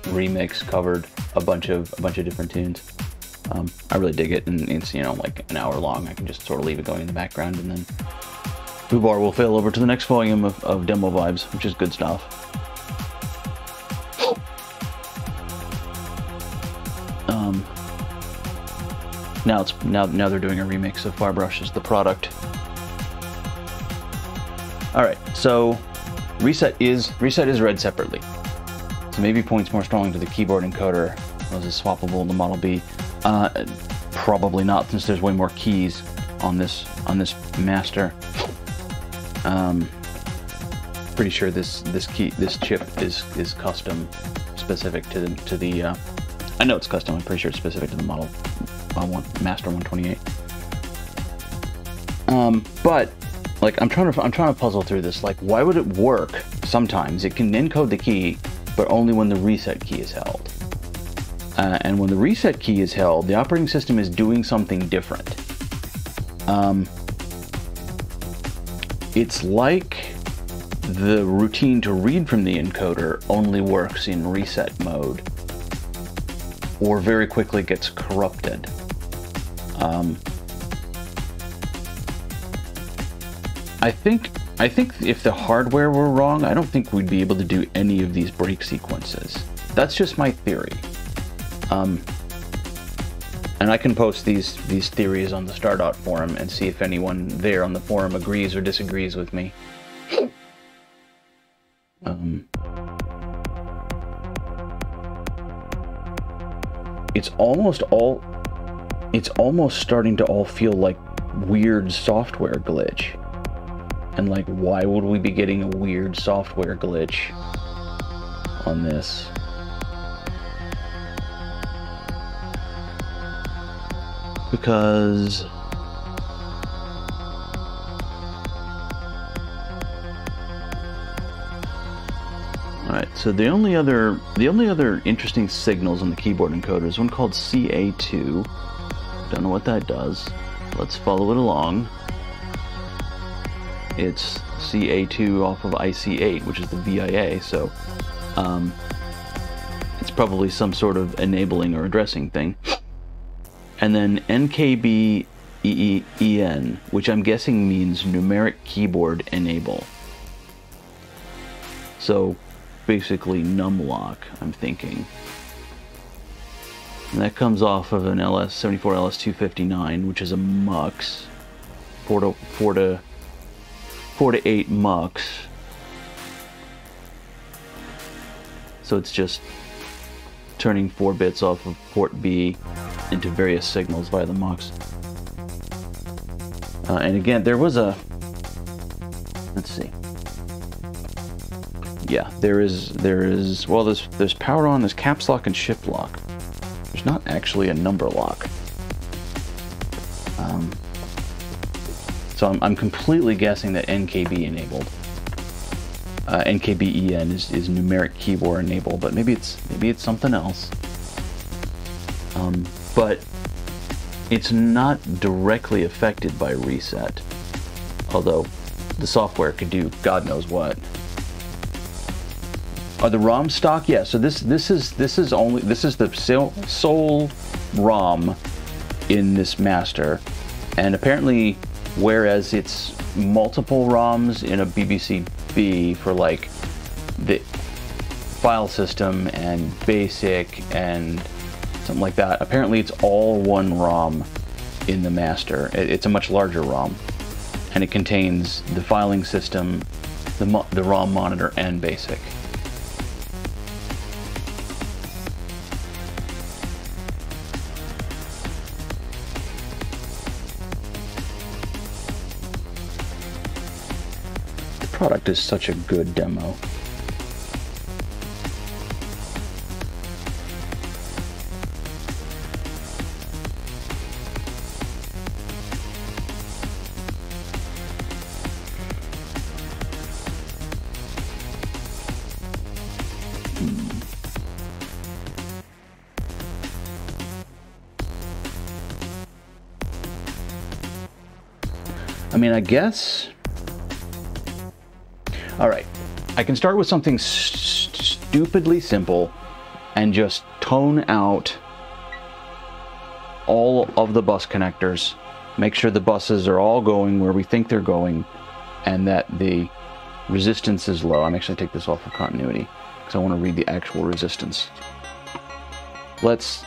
remix covered a bunch of different tunes. I really dig it, and it's, you know, like an hour long. I can just sort of leave it going in the background, and then Foobar will fail over to the next volume of Demo Vibes, which is good stuff. Now they're doing a remix of Farbrush as the product. All right, so reset is read separately. So maybe points more strongly to the keyboard encoder. Was it swappable in the Model B? Probably not, since there's way more keys on this master. Pretty sure this chip is custom, specific to the. I know it's custom. I'm pretty sure it's specific to the Model Master 128. But like I'm trying to puzzle through this. Like, why would it work? Sometimes it can encode the key, but only when the reset key is held. And when the reset key is held, the operating system is doing something different. It's like the routine to read from the encoder only works in reset mode, or very quickly gets corrupted. I think if the hardware were wrong, I don't think we'd be able to do any of these break sequences. That's just my theory. And I can post these theories on the Stardot forum and see if anyone there on the forum agrees or disagrees with me. It's almost starting to all feel like weird software glitch. And like, why would we be getting a weird software glitch on this? Because alright, so the only other interesting signals on the keyboard encoder is one called CA2. Don't know what that does. Let's follow it along. It's CA2 off of IC8, which is the VIA, so it's probably some sort of enabling or addressing thing. And then NKBEEN, which I'm guessing means numeric keyboard enable. So basically numlock, I'm thinking. And that comes off of an LS74LS259, which is a MUX, 4 to 8 MUX. So it's just turning 4 bits off of port B into various signals via the MUX. And again, there was a, let's see. Yeah, there is, well, there's power on, there's caps lock and shift lock. There's not actually a number lock. So I'm completely guessing that NKB enabled. NKBEN is numeric keyboard enabled, but maybe it's something else. But it's not directly affected by reset, although the software could do God knows what. Are the ROMs stock? Yeah. So this is the sole ROM in this master, And apparently, whereas it's multiple ROMs in a BBC B for like the file system and basic and something like that, apparently it's all one ROM in the master. It's a much larger ROM, and it contains the filing system, the ROM monitor, and basic. The product is such a good demo. I mean, I guess... Alright, I can start with something stupidly simple and just tone out all of the bus connectors, make sure the buses are all going where we think they're going, and that the resistance is low. I'm actually going to take this off for continuity, because I want to read the actual resistance. Let's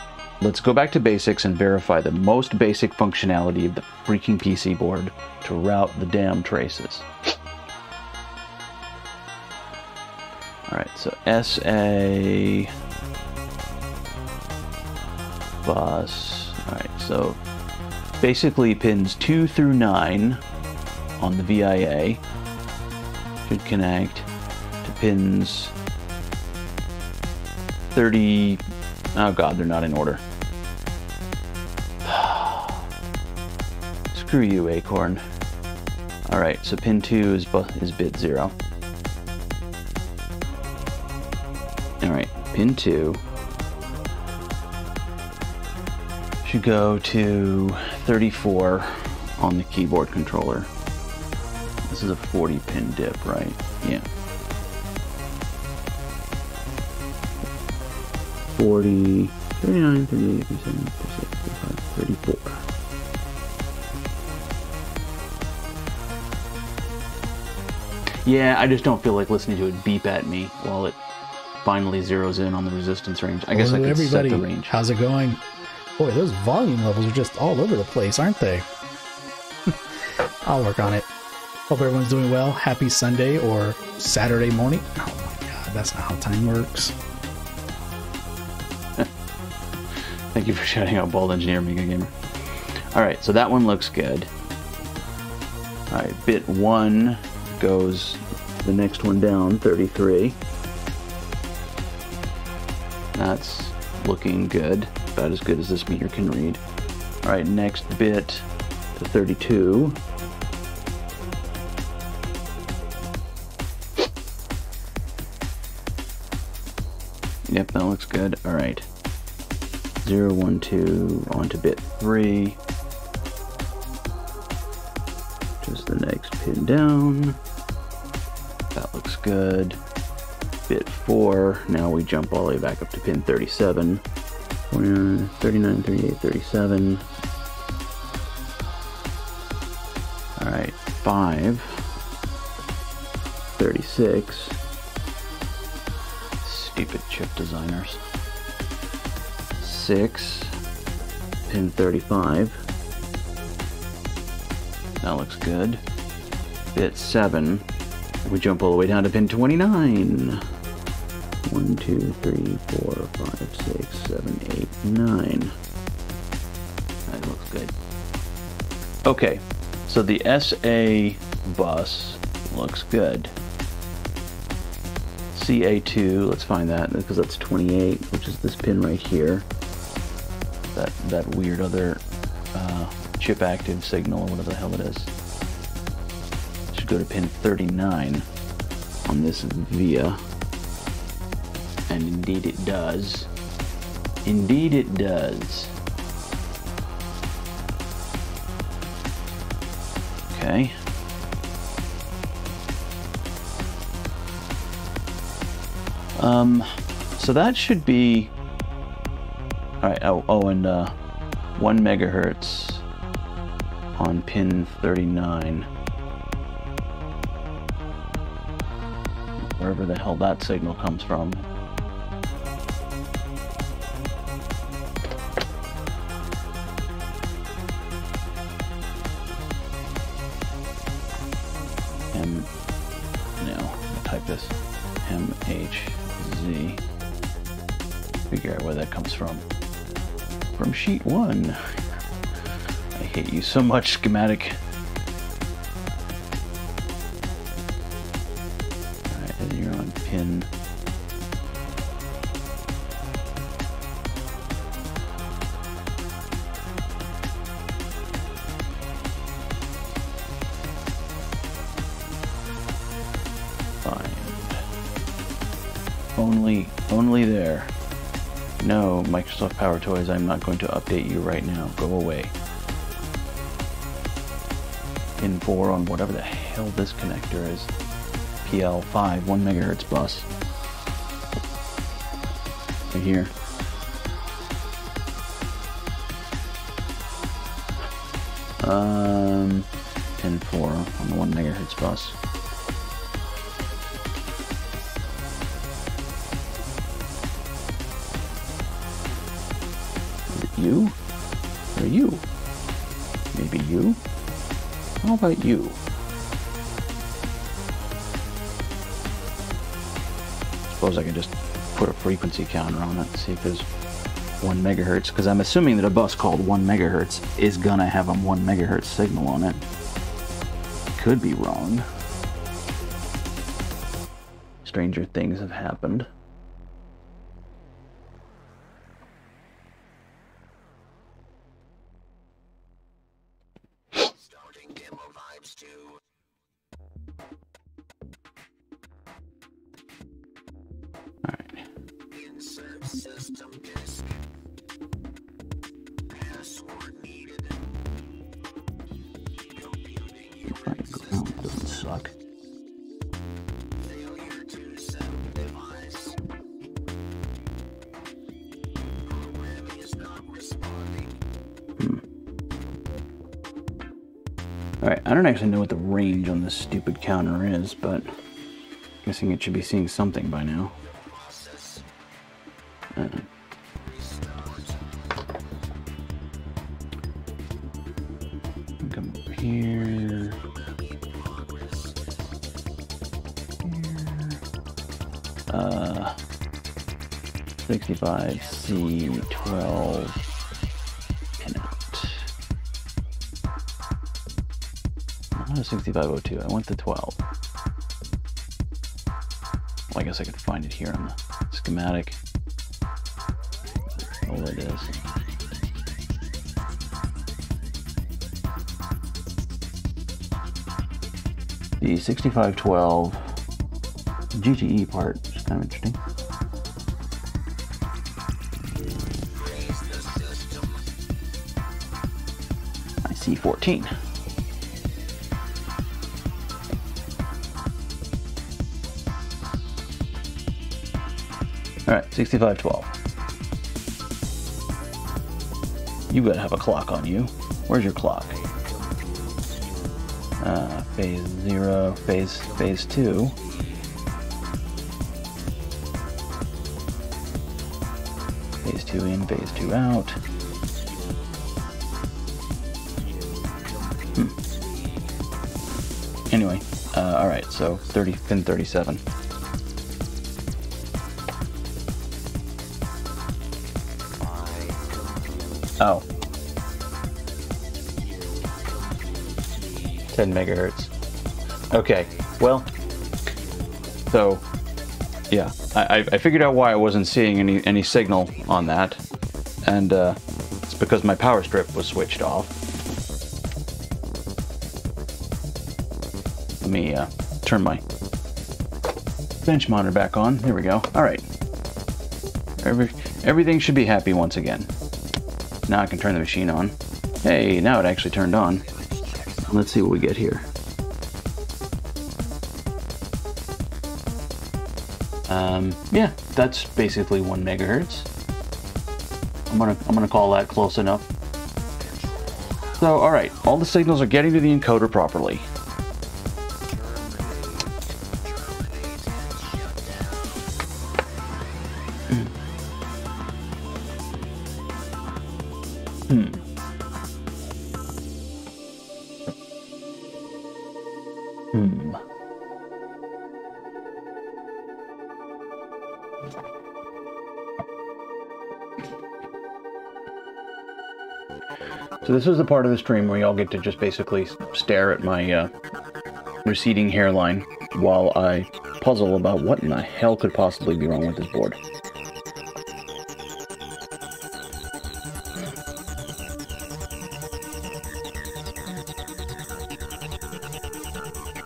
go back to basics and verify the most basic functionality of the freaking PC board to route the damn traces. Alright, so SA bus. Alright, so basically pins 2 through 9 on the VIA should connect to pins 30. Oh god, they're not in order. Screw you, Acorn. Alright, so pin 2 is bit 0. Alright, pin 2 should go to 34 on the keyboard controller. This is a 40 pin dip, right? Yeah. 40, 39, 38, 37, 35, 34. Yeah, I just don't feel like listening to it beep at me while it finally zeroes in on the resistance range. I guess I could set the range. How's it going? Boy, those volume levels are just all over the place, aren't they? I'll work on it. Hope everyone's doing well. Happy Sunday or Saturday morning. Oh my god, that's not how time works. Thank you for shouting out Bald Engineer Mega Gamer. Alright, so that one looks good. Alright, bit 1 goes the next one down, 33. That's looking good. About as good as this meter can read. Alright, next bit to 32. Yep, that looks good. Alright. 0, 1, 2 onto bit 3. Just the next pin down. That looks good. Bit 4. Now we jump all the way back up to pin 37. 49, 39, 38, 37. Alright, 5. 36. Stupid chip designers. 6. Pin 35. That looks good. Bit 7. We jump all the way down to pin 29. 1, 2, 3, 4, 5, 6, 7, 8, 9. That looks good. Okay, so the SA bus looks good. CA2, let's find that, because that's 28, which is this pin right here. That weird other chip active signal, or whatever the hell it is. It should go to pin 39 on this via. And indeed it does. Indeed it does. Okay. So that should be... Alright, and 1 megahertz on pin 39. Wherever the hell that signal comes from. Type this MHZ. Figure out where that comes from. From sheet 1. I hate you so much, schematic. Alright, and you're on pin. Only there. No, Microsoft Power Toys, I'm not going to update you right now. Go away. Pin 4 on whatever the hell this connector is. PL5, 1 megahertz bus. Right here. Pin 4 on the 1 megahertz bus. You? Or you? Maybe you? How about you? Suppose I can just put a frequency counter on it and see if there's 1 megahertz, because I'm assuming that a bus called 1 megahertz is gonna have a 1 megahertz signal on it. Could be wrong. Stranger things have happened. Alright, I don't actually know what the range on this stupid counter is, but I'm guessing it should be seeing something by now. Come over here. 65C12 pin out. Not 6502. I want the 12. Well, I guess I could find it here on the schematic. Oh, there it is. The 6512 GTE part is kind of interesting. IC14. All right, 6512. You gotta have a clock on you. Where's your clock? Phase 0, phase 2. Phase 2 in, phase 2 out. Anyway, all right, so pin 37. Oh. 10 megahertz. Okay, well, so, yeah, I figured out why I wasn't seeing any signal on that, and it's because my power strip was switched off. Let me turn my bench monitor back on. There we go. All right. Everything should be happy once again. Now I can turn the machine on. Hey, now it actually turned on. Let's see what we get here. Yeah, that's basically 1 megahertz. I'm gonna call that close enough. So, alright, all the signals are getting to the encoder properly. So this is the part of the stream where y'all get to just basically stare at my receding hairline while I puzzle about what in the hell could possibly be wrong with this board.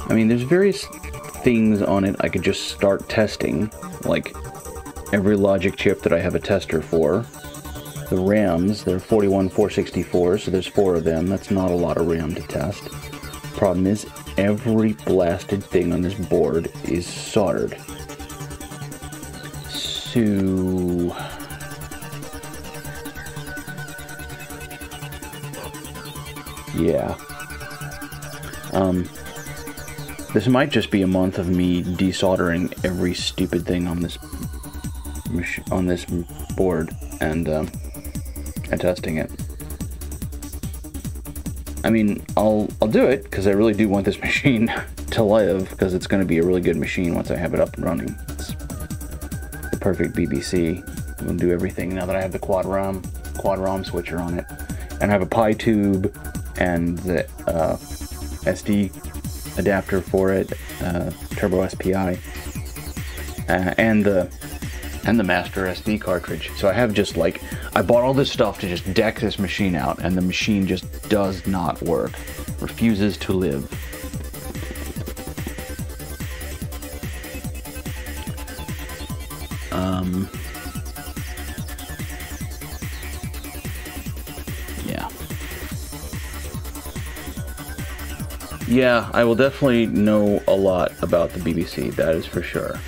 I mean, there's various things on it I could just start testing, like every logic chip that I have a tester for. The RAMs, they're 41464, so there's 4 of them. That's not a lot of RAM to test. Problem is, every blasted thing on this board is soldered. So... yeah. This might just be a month of me desoldering every stupid thing on this board and testing it. I mean, I'll do it because I really do want this machine to live, because it's going to be a really good machine once I have it up and running. It's the perfect BBC. I'm going to do everything now that I have the quad ROM switcher on it, and I have a Pi tube and the SD adapter for it, Turbo SPI, and the master SD cartridge. So I have just like, I bought all this stuff to just deck this machine out, and the machine just does not work. Refuses to live. Yeah. Yeah, I will definitely know a lot about the BBC, that is for sure.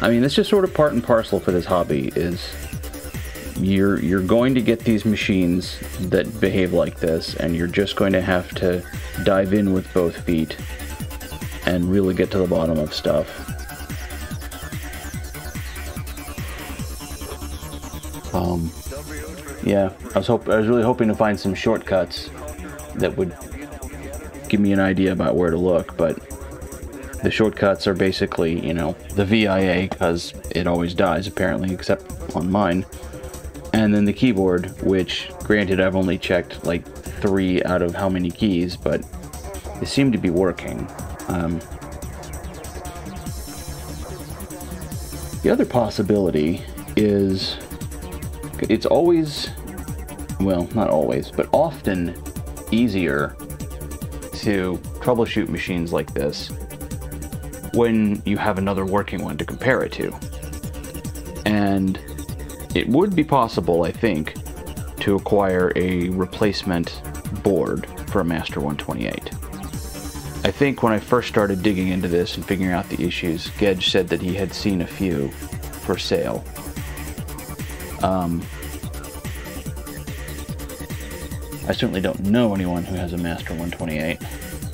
I mean, it's just sort of part and parcel for this hobby, is you're going to get these machines that behave like this, and you're just going to have to dive in with both feet and really get to the bottom of stuff. Yeah, I was really hoping to find some shortcuts that would give me an idea about where to look, but the shortcuts are basically, you know, the VIA, because it always dies apparently, except on mine, and then the keyboard, which, granted, I've only checked like 3 out of how many keys, but they seem to be working. The other possibility is, it's always, well, not always, but often easier to troubleshoot machines like this when you have another working one to compare it to. And it would be possible, I think, to acquire a replacement board for a Master 128. I think when I first started digging into this and figuring out the issues, Gedge said that he had seen a few for sale. I certainly don't know anyone who has a Master 128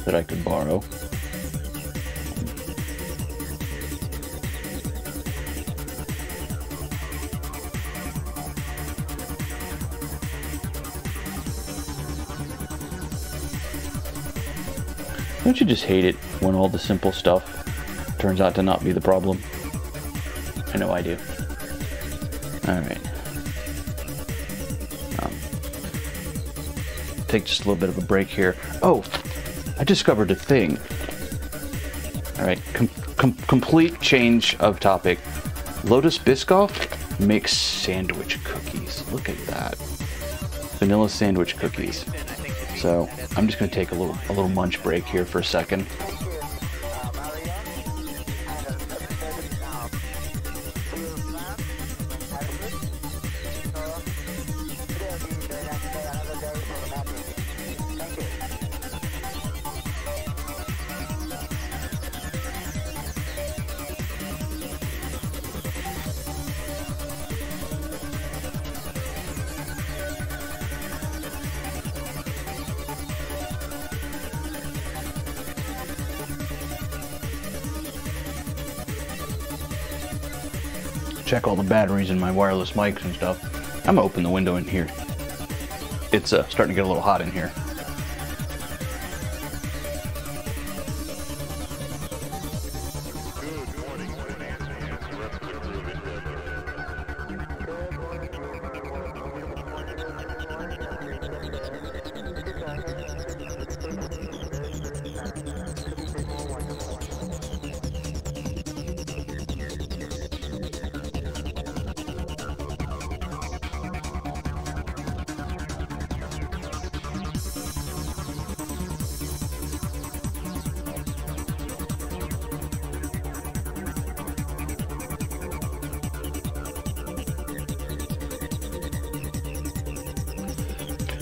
that I could borrow. Don't you just hate it when all the simple stuff turns out to not be the problem? I know I do. Alright. Take just a little bit of a break here. Oh, I discovered a thing. Alright, complete change of topic. Lotus Biscoff makes sandwich cookies. Look at that. Vanilla sandwich cookies. So I'm just going to take a little munch break here for a second. check all the batteries in my wireless mics and stuff. I'm gonna open the window in here. It's starting to get a little hot in here.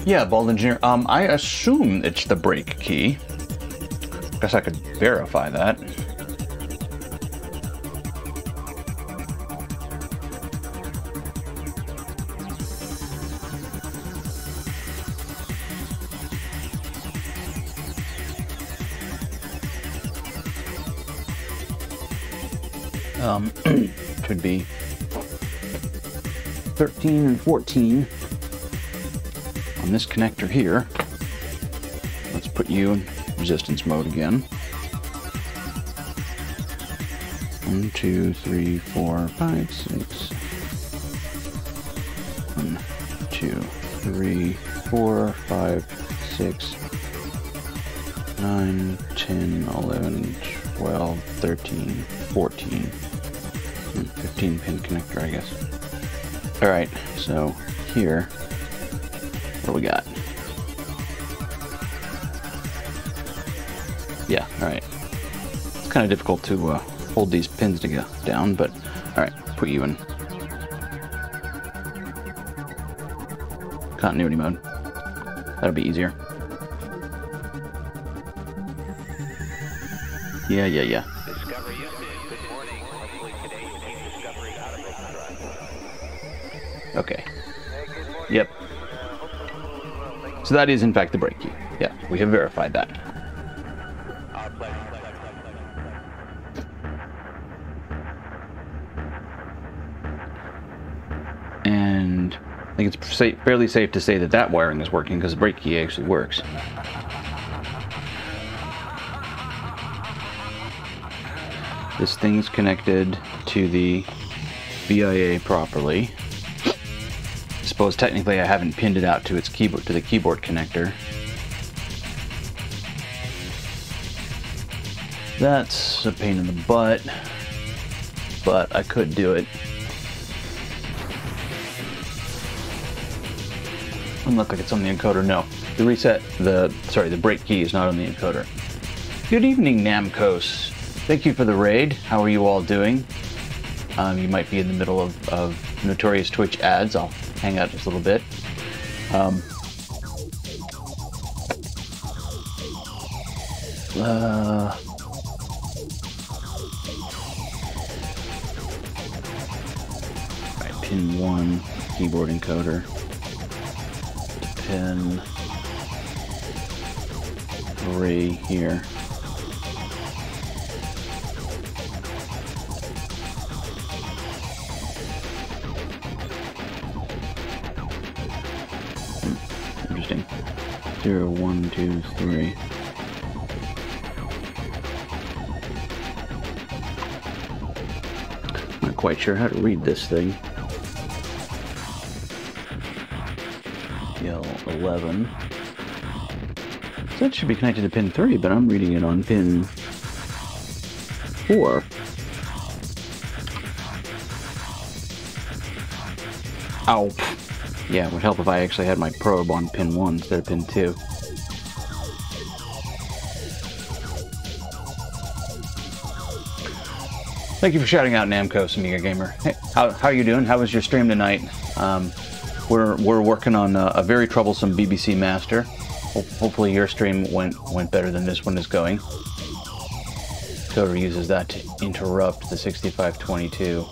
Yeah, Bald Engineer. I assume it's the brake key. Guess I could verify that. Could be 13 and 14. On this connector here, let's put you in resistance mode again. 1, 2, 3, 4, 5, 6. 1, 2, 3, 4, 5, 6, 9, 10, 11, 12, 13, 14, 15 pin connector, I guess. All right, so here. What do we got? Yeah, alright. It's kind of difficult to hold these pins to get down, but alright, put you in continuity mode. That'll be easier. Yeah. Discovery unit, good morning. Hopefully today you take Discovery out of overdrive. Okay. Yep. So that is in fact the brake key. Yeah, we have verified that. And I think it's fairly safe to say that that wiring is working because the brake key actually works. This thing's connected to the BIA properly. I suppose technically I haven't pinned it out to its keyboard, to the keyboard connector. That's a pain in the butt, but I could do it. Doesn't look like it's on the encoder. No, the brake key is not on the encoder. Good evening, Namcos. Thank you for the raid. How are you all doing? You might be in the middle of notorious Twitch ads. I'll hang out just a little bit. Right, pin 1, keyboard encoder. Pin 3 here. Interesting. 0, 1, 2, 3. Not quite sure how to read this thing. L11. So that should be connected to pin 3, but I'm reading it on pin 4. Ow. Yeah, it would help if I actually had my probe on pin 1 instead of pin 2. Thank you for shouting out Namcos, Amiga Gamer. Hey, how are you doing? How was your stream tonight? We're working on a very troublesome BBC master. Hopefully your stream went better than this one is going. Coder uses that to interrupt the 6522.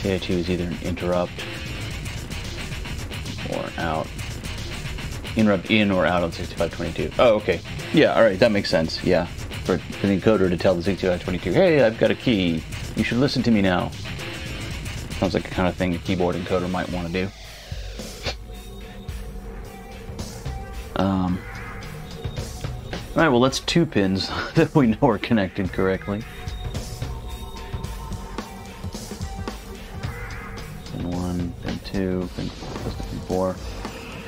CI2 is either an interrupt or out. Interrupt in or out on 6522. Oh, okay. Yeah, alright, that makes sense. Yeah. for the encoder to tell the 6522, hey, I've got a key. You should listen to me now. Sounds like the kind of thing a keyboard encoder might want to do. Alright, well, that's 2 pins that we know are connected correctly. Pin 1, pin 2, pin 4,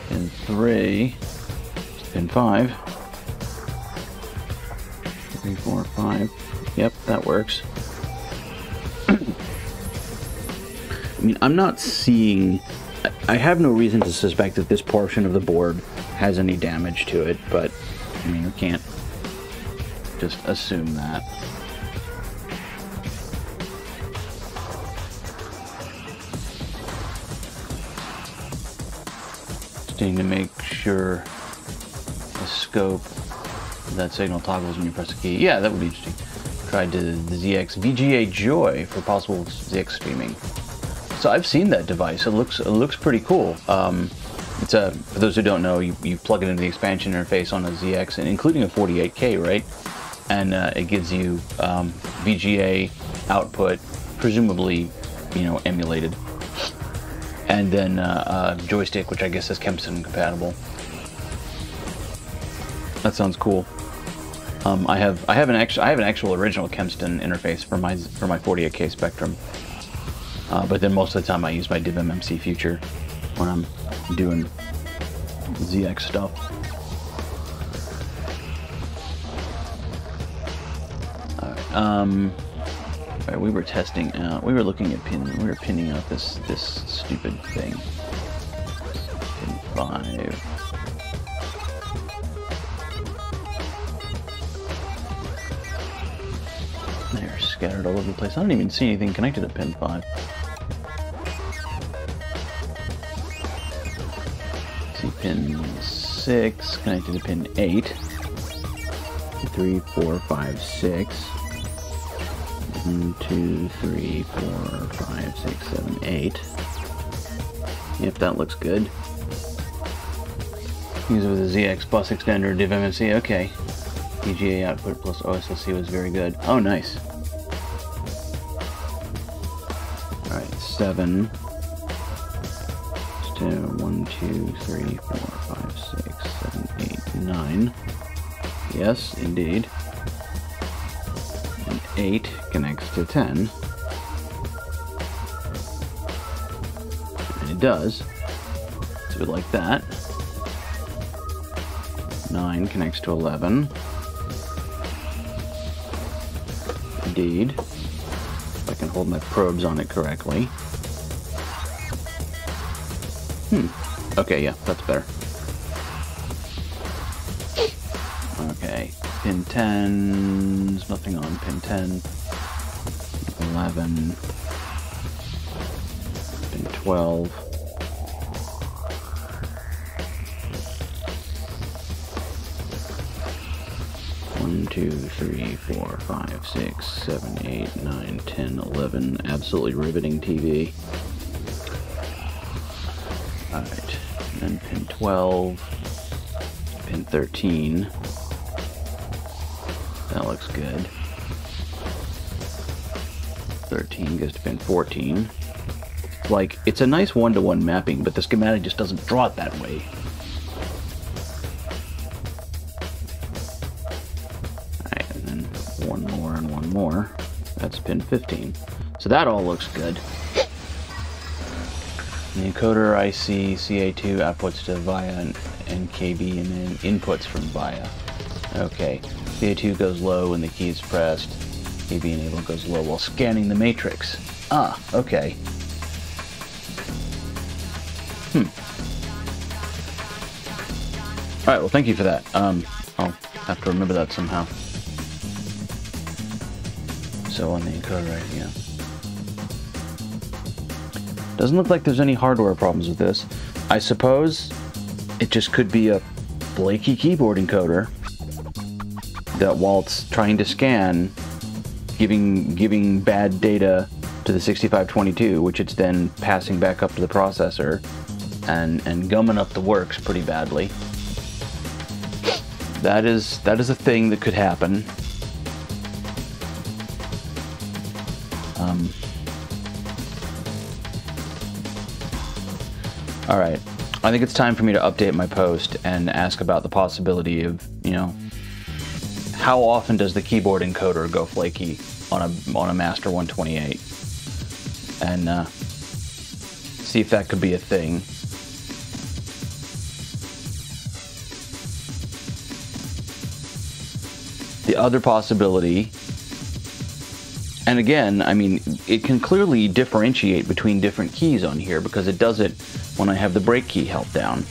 pin 3, pin 5. 3, 4, 5. Yep, that works. I mean, I'm not seeing... I have no reason to suspect that this portion of the board has any damage to it, but, I mean, we can't just assume that. Just need to make sure the scope of that signal toggles when you press a key. Yeah, that would be interesting. Tried to the ZX VGA Joy for possible ZX streaming. So I've seen that device. It looks pretty cool. It's a, for those who don't know, you plug it into the expansion interface on a ZX, and including a 48K, right? And it gives you VGA output, presumably, you know, emulated, and then a joystick, which I guess is Kempston compatible. That sounds cool. I have an actual original Kempston interface for my 48K Spectrum. But then most of the time I use my DivMMC Future when I'm doing ZX stuff. Alright, we were testing out, we were looking at we were pinning out this stupid thing. Pin 5. They're scattered all over the place. I don't even see anything connected to pin 5. See pin 6 connected to pin 8. 3, 4, 5, 6. 1, 2, 3, 4, 5, 6, 7, 8. Yep, that looks good. Use it with a ZX bus extender, DivMMC. Okay. VGA output plus OSLC was very good. Oh, nice. Alright, 7. 1, 2, 3, 4, 5, 6, 7, 8, 9. Yes, indeed. And 8 connects to 10. And it does. So like that. 9 connects to 11. Indeed. If I can hold my probes on it correctly. Okay, yeah, that's better. Okay, pin 10, there's nothing on pin 10. 11. Pin 12. One, 2, 3, 4, 5, 6, 7, 8, 9, 10, 11. Absolutely riveting TV. Alright, and then pin 12, pin 13. That looks good. 13 goes to pin 14. Like, it's a nice one-to-one mapping, but the schematic just doesn't draw it that way. Alright, and then one more and one more. That's pin 15. So that all looks good. The encoder IC CA2 outputs to VIA and NKB, and then inputs from VIA. Okay, CA2 goes low when the key is pressed. KB enable goes low while scanning the matrix. Ah, okay. Alright, well, thank you for that. I'll have to remember that somehow. So on the encoder right here. Doesn't look like there's any hardware problems with this. I suppose it just could be a flaky keyboard encoder that, while it's trying to scan, giving bad data to the 6522, which it's then passing back up to the processor and gumming up the works pretty badly. That is a thing that could happen. All right, I think it's time for me to update my post and ask about the possibility of, you know, how often does the keyboard encoder go flaky on a Master 128, and see if that could be a thing. The other possibility, and again, I mean, it can clearly differentiate between different keys on here because it does it when I have the brake key held down.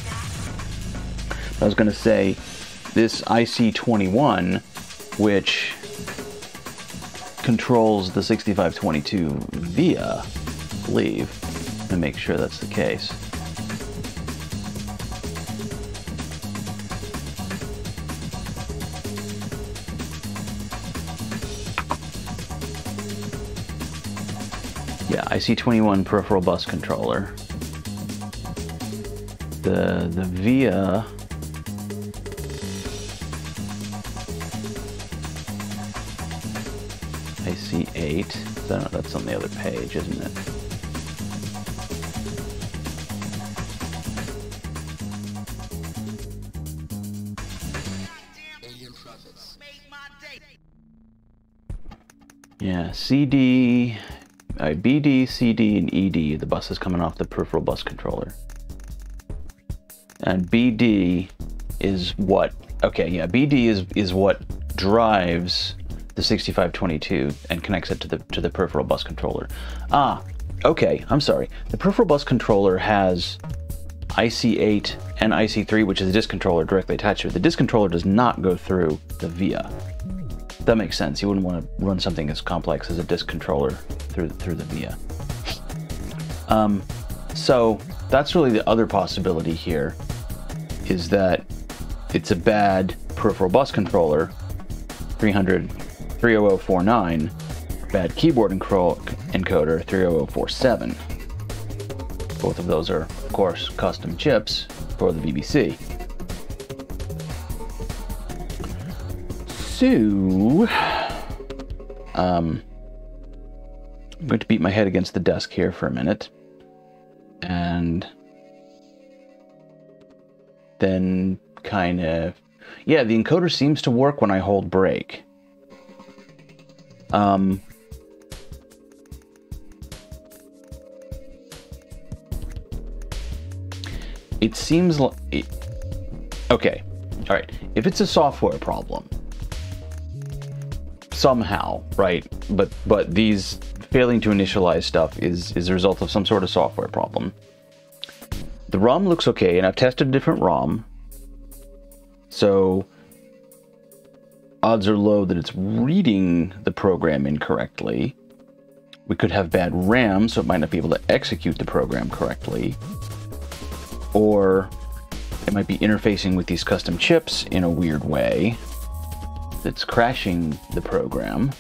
I was going to say, this IC21, which controls the 6522 via, I believe, and make sure that's the case. Yeah, IC21 peripheral bus controller. The via IC8. No, that's on the other page, isn't it? Yeah, CD, BD, CD, and ED. The bus is coming off the peripheral bus controller. And BD is what, okay, yeah, BD is what drives the 6522 and connects it to the peripheral bus controller. Ah, okay, I'm sorry. The peripheral bus controller has IC8 and IC3, which is the disk controller directly attached to it. The disk controller does not go through the VIA. That makes sense. You wouldn't want to run something as complex as a disk controller through the VIA. So that's really the other possibility here, is that it's a bad peripheral bus controller, 30049, bad keyboard encoder, 30047. Both of those are, of course, custom chips for the BBC. So, I'm going to beat my head against the desk here for a minute, and then kind of, yeah, the encoder seems to work when I hold brake. It seems like, okay, all right, if it's a software problem, somehow, right, but these failing to initialize stuff is a result of some sort of software problem. The ROM looks okay, and I've tested a different ROM, so odds are low that it's reading the program incorrectly. We could have bad RAM, so it might not be able to execute the program correctly, or it might be interfacing with these custom chips in a weird way that's crashing the program.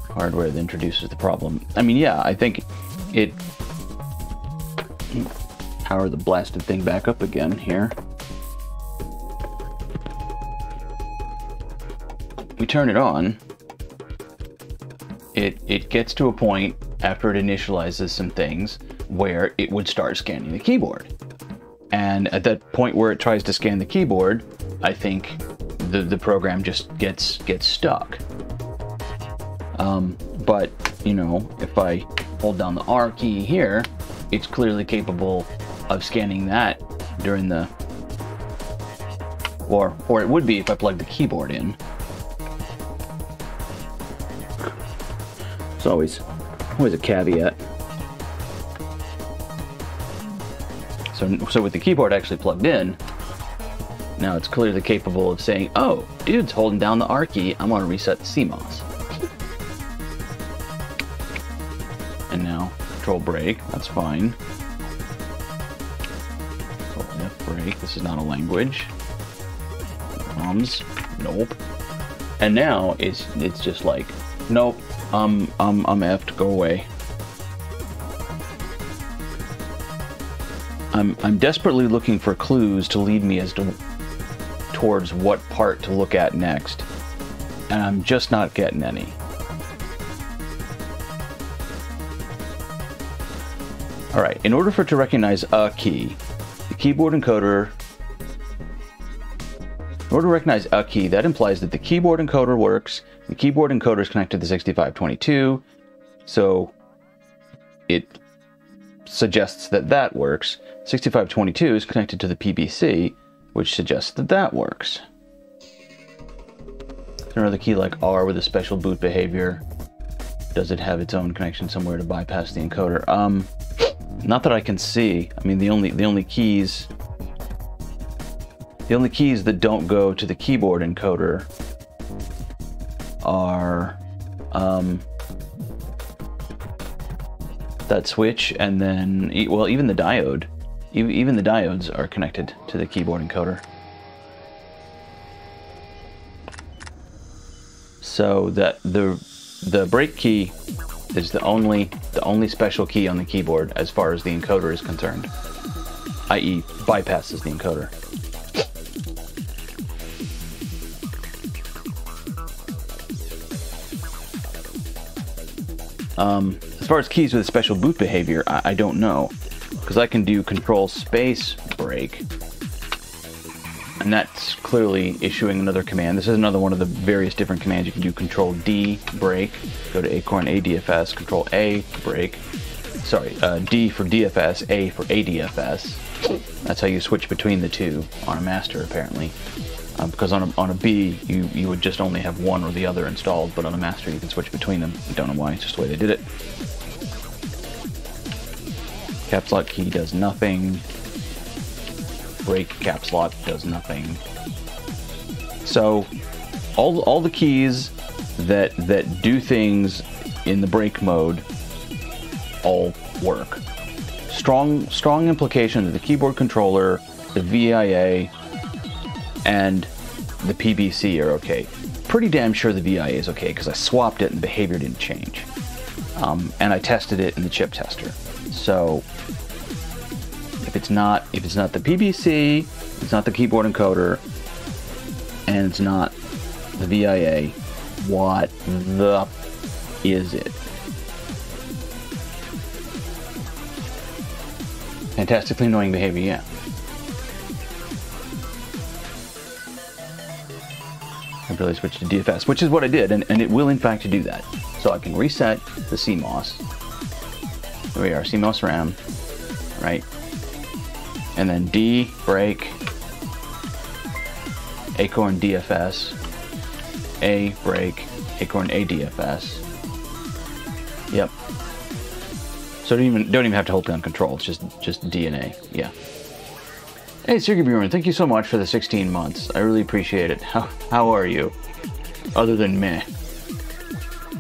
Hardware that introduces the problem. I mean, yeah, I think it... Power the blasted thing back up again here. We turn it on. It gets to a point after it initializes some things where it would start scanning the keyboard. And at that point where it tries to scan the keyboard, I think the program just gets stuck. But, you know, if I hold down the R key here, it's clearly capable of scanning that during the, or it would be if I plug the keyboard in. It's always a caveat. So with the keyboard actually plugged in, now it's clearly capable of saying, oh, dude's holding down the R key, I'm gonna reset the CMOS. And now, control brake, that's fine. Control F brake, this is not a language. Comms, nope. And now it's just like, nope, I'm effed, go away. I'm desperately looking for clues to lead me towards what part to look at next, and I'm just not getting any. All right, in order for it to recognize a key, the keyboard encoder, in order to recognize a key, that implies that the keyboard encoder works. The keyboard encoder is connected to 6522, so it suggests that that works. 6522 is connected to the PBC, which suggests that that works. Another key like R with a special boot behavior. Does it have its own connection somewhere to bypass the encoder? Not that I can see. I mean, the only keys that don't go to the keyboard encoder are that switch, and then, well, even the diode. Even the diodes are connected to the keyboard encoder. So that the break key is the only special key on the keyboard as far as the encoder is concerned, i.e. bypasses the encoder. As far as keys with a special boot behavior, I don't know, because I can do control space break, and that's clearly issuing another command. This is another one of the various different commands. You can do control D break, go to Acorn ADFS, control A break, sorry, D for DFS, A for ADFS. That's how you switch between the two on a master, apparently. Because on a B, you would just only have one or the other installed, but on a master you can switch between them. I don't know why, it's just the way they did it. Caps lock key does nothing. Break caps lock does nothing. So all the keys that do things in the break mode all work. Strong implication that the keyboard controller, the VIA, and the PBC are okay. Pretty damn sure the VIA is okay because I swapped it and the behavior didn't change. And I tested it in the chip tester. So if it's not the PBC, it's not the keyboard encoder, and it's not the VIA, what the is it? Fantastically annoying behavior, yeah. I really switched to DFS, which is what I did, and it will in fact do that. So I can reset the CMOS. There we are, CMOS RAM, right? And then D break, Acorn DFS, A break, Acorn ADFS. Yep. So don't even have to hold down control. It's just D and A. Yeah. Hey, Sergey Bjorn, thank you so much for the 16 months. I really appreciate it. How are you? Other than meh.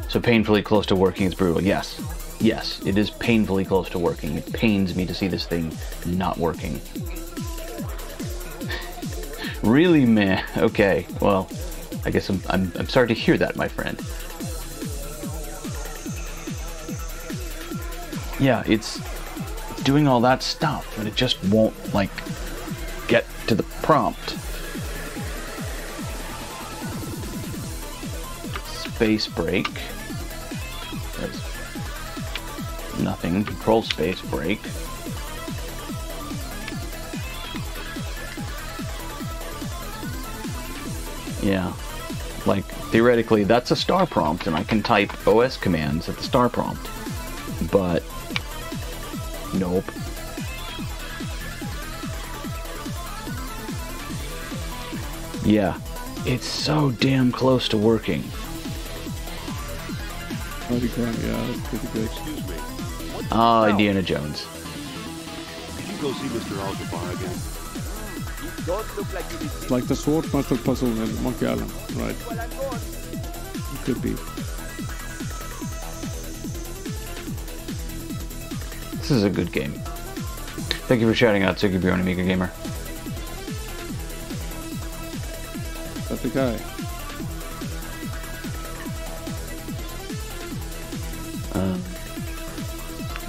So painfully close to working is brutal. Yes. Yes, it is painfully close to working. It pains me to see this thing not working. Really meh. Okay, well, I guess I'm sorry to hear that, my friend. Yeah, it's doing all that stuff, and it just won't, like, get to the prompt. Space break. There's nothing. Control space break. Yeah. Like, theoretically, that's a star prompt, and I can type OS commands at the star prompt. But nope. Yeah, it's so damn close to working. Pretty good, yeah, that's pretty good. Excuse me. Ah, Indiana Jones. Can you go see Mr. Algebbar again? It's like the Swordmaster puzzle in Monkey Island, right? It could be. This is a good game. Thank you for shouting out Siggy Bjorn, Amiga Gamer. That's the guy.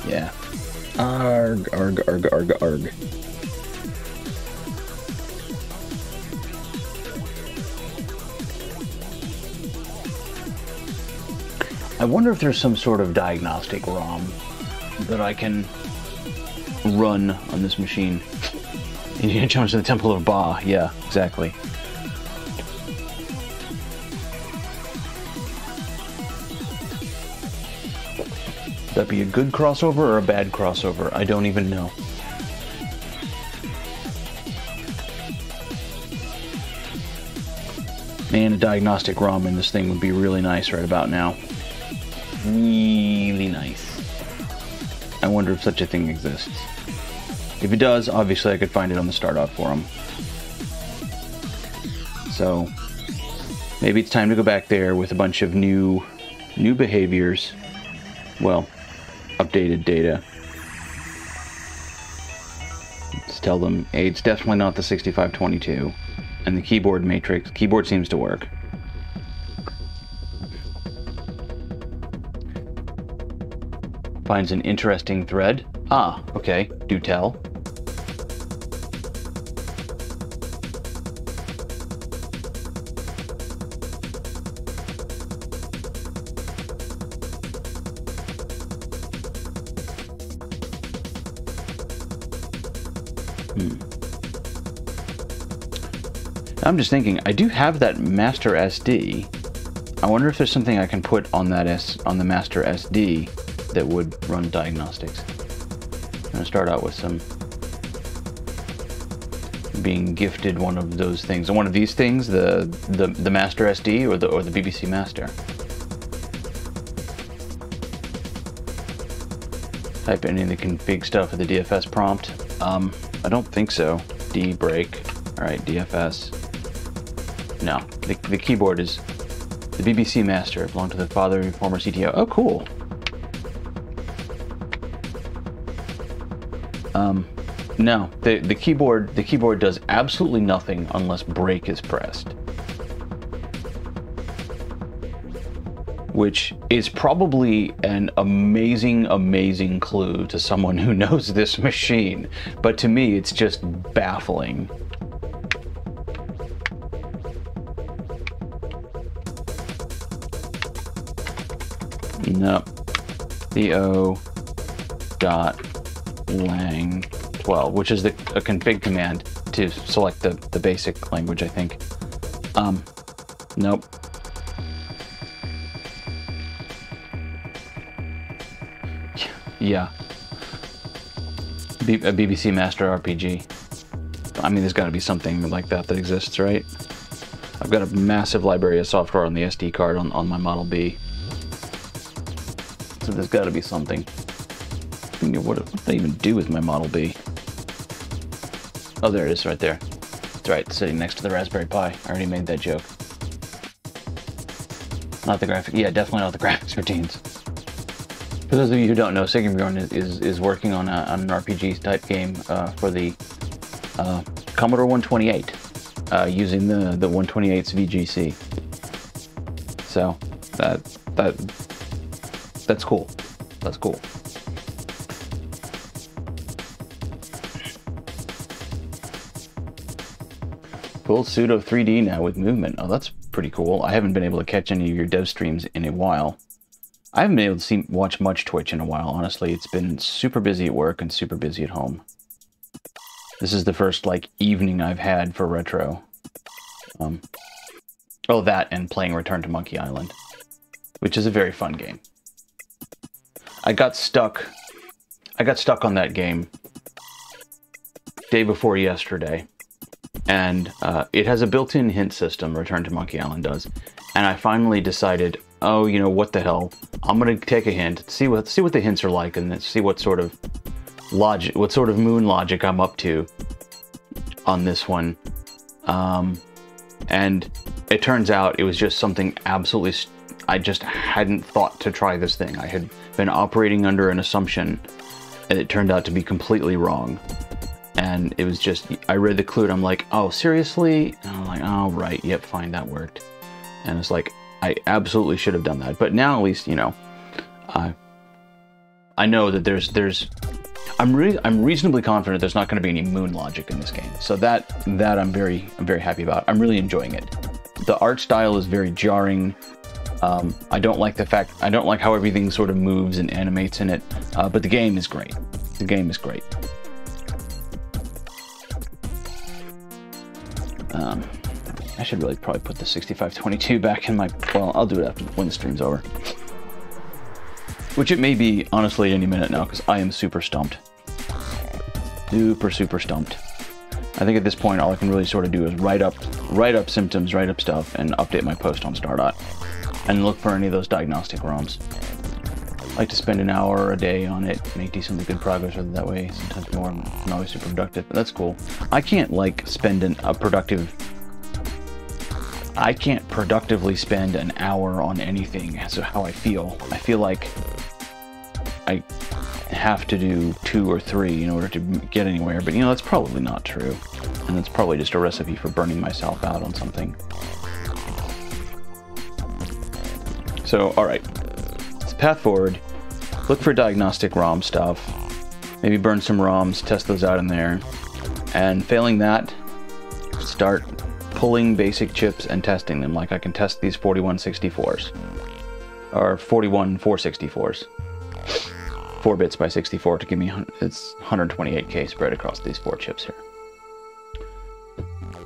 Yeah. Arg, arg, arg, arg, arg. I wonder if there's some sort of diagnostic ROM that I can run on this machine. Indiana Jones in the Temple of Ba. Yeah, exactly. Would that be a good crossover or a bad crossover? I don't even know. Man, a diagnostic ROM in this thing would be really nice right about now. Really nice. I wonder if such a thing exists. If it does, obviously I could find it on the Stardock forum. So, maybe it's time to go back there with a bunch of new behaviors. Well, updated data. Let's tell them, hey, it's definitely not the 6522. And the keyboard matrix, keyboard seems to work. Finds an interesting thread. Ah, okay, do tell. I'm just thinking, I do have that master SD. I wonder if there's something I can put on that on the master SD that would run diagnostics. I'm gonna start out with some being gifted one of those things. And one of these things, the master SD or the BBC Master. Type any of the config stuff at the DFS prompt. I don't think so. D break. Alright, DFS. No, the keyboard is the BBC Master. It belonged to the father of your former CTO. Oh, cool. No, the keyboard does absolutely nothing unless break is pressed. Which is probably an amazing clue to someone who knows this machine. But to me, it's just baffling. No. co.lang12, which is a config command to select the basic language, I think. Nope. Yeah. A BBC Master RPG. I mean, there's got to be something like that exists, right? I've got a massive library of software on the SD card on my Model B. So there's got to be something. What do I even do with my Model B? Oh, there it is right there. That's right, sitting next to the Raspberry Pi. I already made that joke. Not the graphic. Yeah, definitely not the graphics routines. For those of you who don't know, Sigbjorn is working on an RPG type game for the Commodore 128 using the 128's VGC. So that's cool. That's cool. Full pseudo 3D now with movement. Oh, that's pretty cool. I haven't been able to catch any of your dev streams in a while. I haven't been able to watch much Twitch in a while, honestly. It's been super busy at work and super busy at home. This is the first, evening I've had for retro. Oh, that and playing Return to Monkey Island, which is a very fun game. I got stuck on that game day before yesterday. And it has a built-in hint system, Return to Monkey Island does. And I finally decided, oh, you know, what the hell? I'm gonna take a hint, see what the hints are like, and see what sort of logic, what sort of moon logic I'm up to on this one. And it turns out it was just something absolutely. I just hadn't thought to try this thing. I had been operating under an assumption, and it turned out to be completely wrong. And it was just, I read the clue and I'm like, oh, seriously? And I'm like, oh, right, yep, fine, that worked. And it's like, I absolutely should have done that. But now at least, you know, I know that I'm reasonably confident there's not going to be any moon logic in this game. So that I'm very happy about. I'm really enjoying it. The art style is very jarring. I don't like how everything sort of moves and animates in it. But the game is great. The game is great. I should really probably put the 6522 back in my... Well, I'll do it after when the stream's over. Which it may be, honestly, any minute now, because I am super stumped. Super stumped. I think at this point, all I can really sort of do is write up symptoms, write up stuff, and update my post on Stardot. And look for any of those diagnostic ROMs. I like to spend an hour a day on it, make decently good progress with it that way, sometimes more, not always super productive, but that's cool. I can't, like, I can't productively spend an hour on anything as to how I feel. I feel like I have to do 2 or 3 in order to get anywhere, but you know, that's probably not true. And that's probably just a recipe for burning myself out on something. So, alright. Let's path forward. Look for diagnostic ROM stuff. Maybe burn some ROMs, test those out in there. And failing that, start pulling basic chips and testing them. Like I can test these 4164s. Or 41464s. 4 bits by 64 to give me, it's 128K spread across these 4 chips here.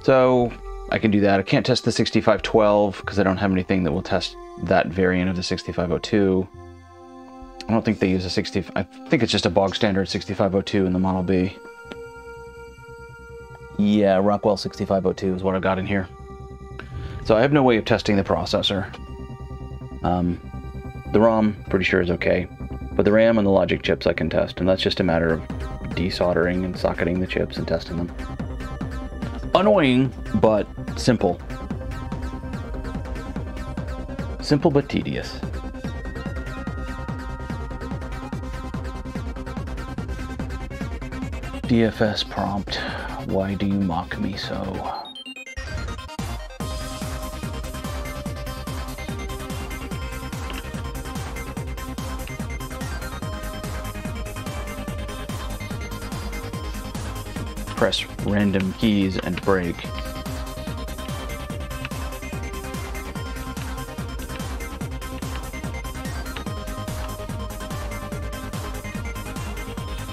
So I can do that. I can't test the 6512 because I don't have anything that will test that variant of the 6502. I don't think they use a I think it's just a bog standard 6502 in the Model B. Yeah, Rockwell 6502 is what I've got in here. So I have no way of testing the processor. The ROM, pretty sure is okay. But the RAM and the logic chips I can test, and that's just a matter of desoldering and socketing the chips and testing them. Annoying, but simple. Simple but tedious. DFS prompt. Why do you mock me so? Press random keys and break.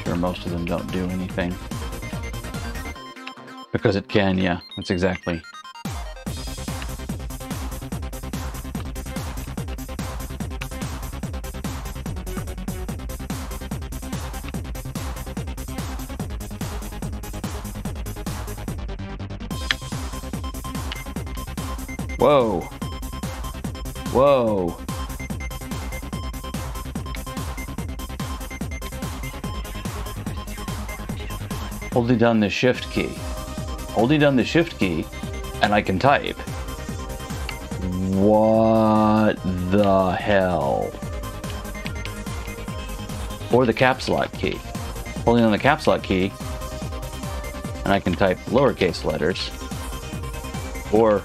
Sure, most of them don't do anything. Because it can, yeah, that's exactly. Whoa. Whoa. Holding down the shift key. Holding down the shift key, and I can type. What the hell? Or the caps lock key. Holding down the caps lock key, and I can type lowercase letters. Or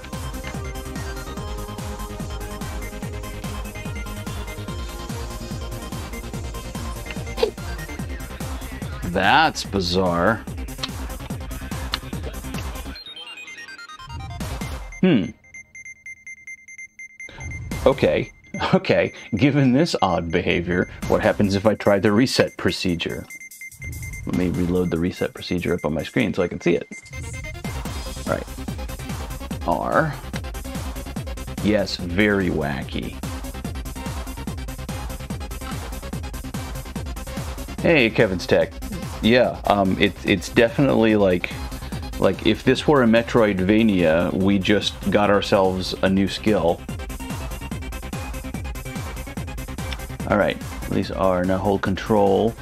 that's bizarre. Okay, given this odd behavior, what happens if I try the reset procedure? Let me reload the reset procedure up on my screen so I can see it. All right. R. Yes, very wacky. Hey, Kevin's Tech. Yeah, it's definitely like if this were a Metroidvania, we just got ourselves a new skill. All right, these are, now hold control,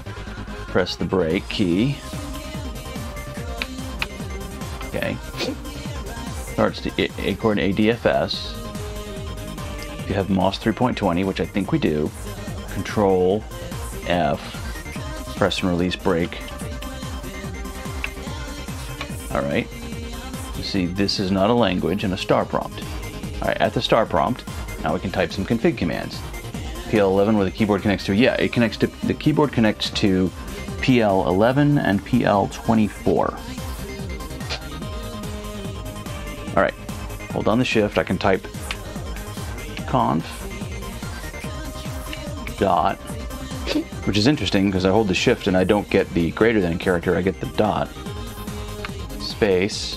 press the brake key. Okay. Starts to Acorn ADFS. If you have MOS 3.20, which I think we do, control F, press and release brake. All right. You see, this is not a language and a star prompt. All right, at the star prompt, now we can type some config commands. PL11 where the keyboard connects to, yeah, it connects to, the keyboard connects to PL11 and PL24. All right, hold on the shift, I can type conf dot, which is interesting because I hold the shift and I don't get the greater than character, I get the dot, space,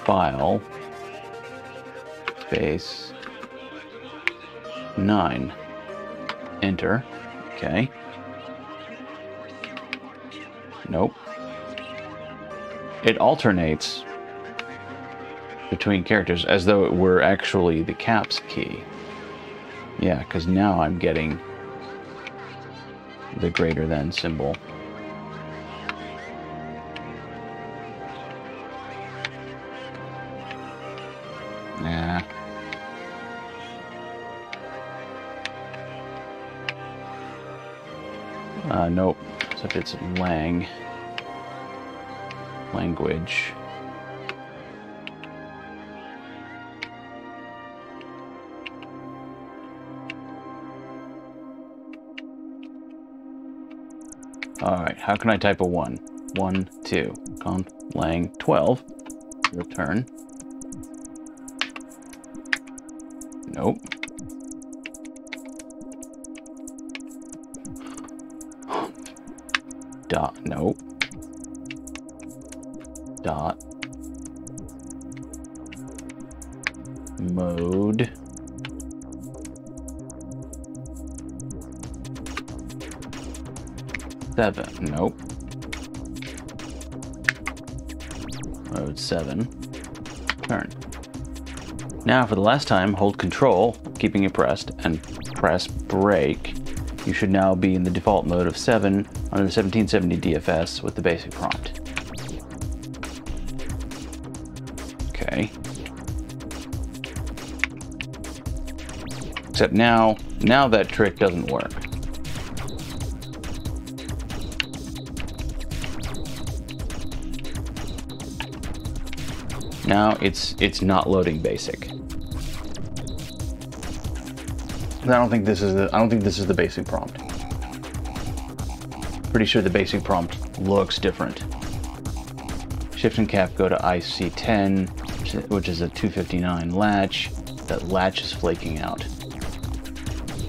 file, space, 9. Enter. Okay. Nope. It alternates between characters as though it were actually the caps key. Yeah, because now I'm getting the greater than symbol. Nah. Nope. So if it's language. Alright, how can I type a 1? 1, 2. Conf lang 12. Return. Nope. Dot, nope. Dot. Mode. Seven, nope. Mode 7. Turn. Now for the last time, hold Control, keeping it pressed, and press Break. You should now be in the default mode of 7 under the 1770 DFS with the basic prompt. Okay. Except now that trick doesn't work. Now it's not loading basic. I don't think this is the basic prompt. Pretty sure the basic prompt looks different. Shift and cap go to IC10, which is a 259 latch. That latch is flaking out.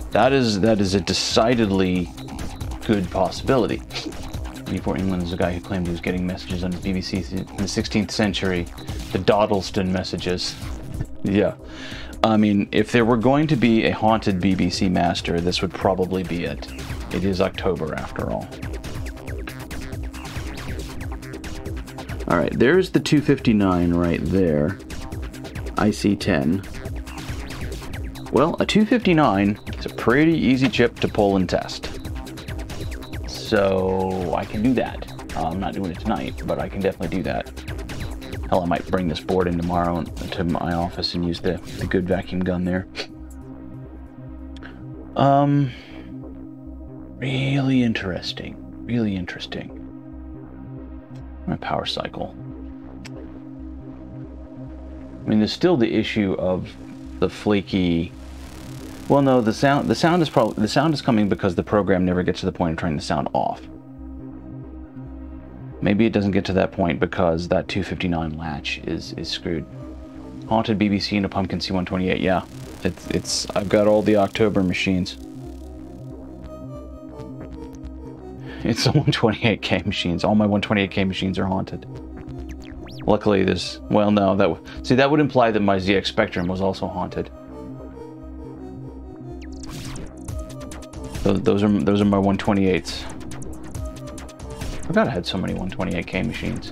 That is a decidedly good possibility. Before England is a guy who claimed he was getting messages on BBC in the 16th century, the Dawdleston messages. Yeah. I mean, if there were going to be a haunted BBC master, this would probably be it. It is October after all. Alright, there's the 259 right there. IC10. Well, a 259 is a pretty easy chip to pull and test. So I can do that. I'm not doing it tonight, but I can definitely do that. Hell, I might bring this board in tomorrow to my office and use the good vacuum gun there. Really interesting. Really interesting. My power cycle. I mean, there's still the issue of the flaky. Well, no, the sound is coming because the program never gets to the point of turning the sound off. Maybe it doesn't get to that point because that 259 latch is screwed. Haunted BBC and a Pumpkin C128. Yeah, I've got all the October machines. It's the 128K machines. All my 128K machines are haunted. Luckily, well, no, that would imply that my ZX Spectrum was also haunted. Those are my 128s. I forgot I had so many 128K machines.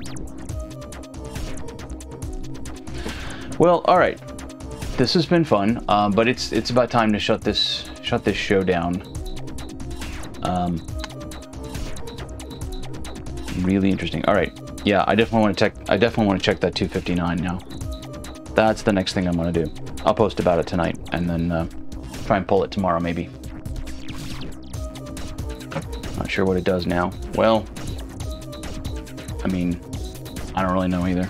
Well, all right. This has been fun, but it's about time to shut this show down. Really interesting. All right. Yeah, I definitely want to check that 259 now. That's the next thing I'm gonna do. I'll post about it tonight and then try and pull it tomorrow maybe. Not sure what it does now. Well, I mean, I don't really know either.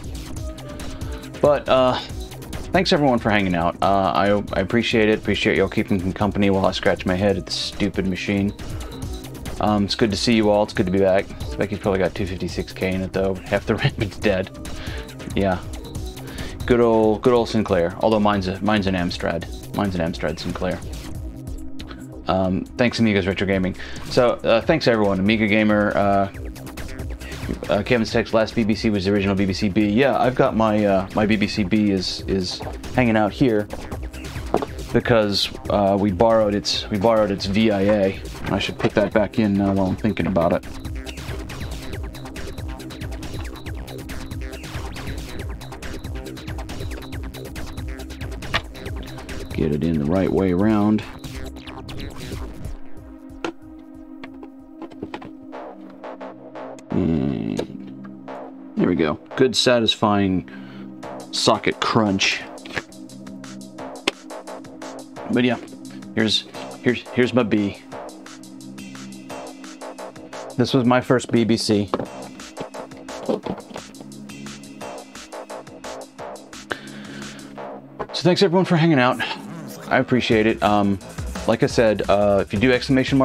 But thanks everyone for hanging out. I appreciate it. Appreciate y'all keeping me company while I scratch my head at this stupid machine. It's good to see you all. It's good to be back. Becky's probably got 256K in it though. Half the rampant's dead. Yeah. Good old Sinclair. Although mine's an Amstrad. Mine's an Amstrad Sinclair. Thanks Amiga's Retro Gaming. So thanks everyone. Amiga Gamer Kevin's text, last BBC was the original BBC B. Yeah, I've got my my BBC B is hanging out here because we borrowed its VIA. I should put that back in now while I'm thinking about it. Get it in the right way around. And there we go. Good, satisfying socket crunch. But yeah, here's my B. This was my first BBC. So thanks everyone for hanging out. I appreciate it. Like I said, if you do !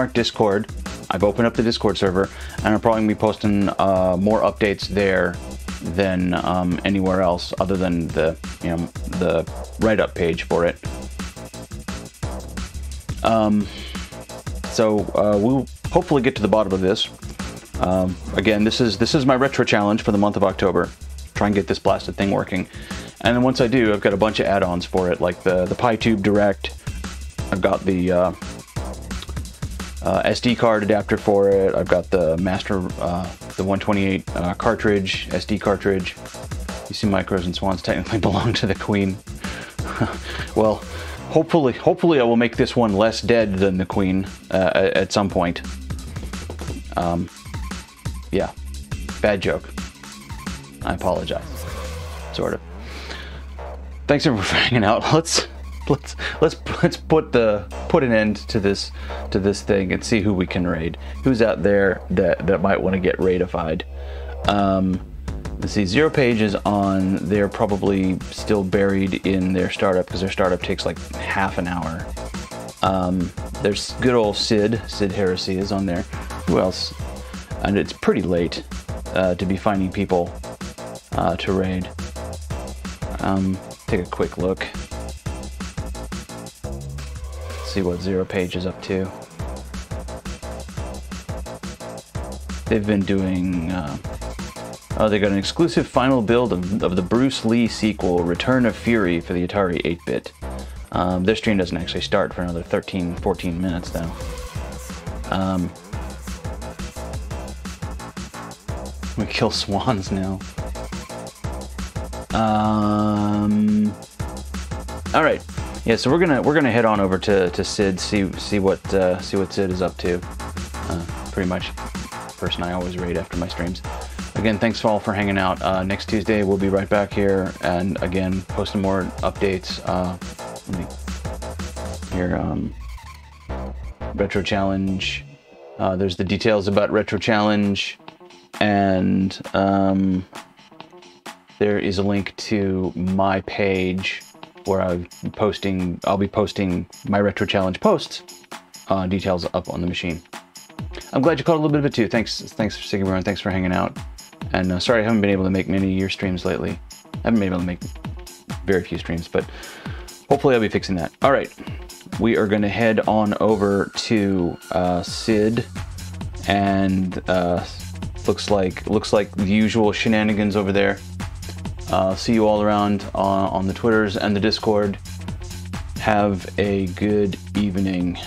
Discord, I've opened up the Discord server, and I'm probably gonna be posting more updates there than anywhere else, other than the the write-up page for it. So we'll hopefully get to the bottom of this. Again, this is my retro challenge for the month of October. Try and get this blasted thing working. And then once I do, I've got a bunch of add-ons for it, like the PyTube Direct. I've got the SD card adapter for it. I've got the master, the 128 cartridge, SD cartridge. You see, micros and swans technically belong to the Queen. Well, hopefully I will make this one less dead than the Queen at some point. Yeah, bad joke. I apologize. Sort of. Thanks everyone for hanging out. Let's put an end to this thing and see who we can raid. Who's out there that might want to get raidified? Let's see. Zero Page is on. They're probably still buried in their startup because their startup takes like half an hour. There's good old Sid Heresy is on there. Who else? And it's pretty late to be finding people to raid. Take a quick look. See what Zero Page is up to. They've been doing. Oh, they got an exclusive final build of the Bruce Lee sequel, Return of Fury, for the Atari 8-bit. Their stream doesn't actually start for another 13-14 minutes though. We kill swans now. All right. Yeah, so we're gonna head on over to Sid, see what Sid is up to. Pretty much the person I always raid after my streams. Again, thanks all for hanging out. Next Tuesday we'll be right back here, and again posting more updates. Let me here. Retro Challenge. There's the details about Retro Challenge, and there is a link to my page where I'll be posting my Retro Challenge posts, details up on the machine. I'm glad you caught a little bit of it too. Thanks for sticking around. Thanks for hanging out. And sorry I haven't been able to make many of your streams lately. I haven't been able to make very few streams, but hopefully I'll be fixing that. All right, we are going to head on over to Sid, and looks like the usual shenanigans over there. See you all around on the Twitters and the Discord. Have a good evening.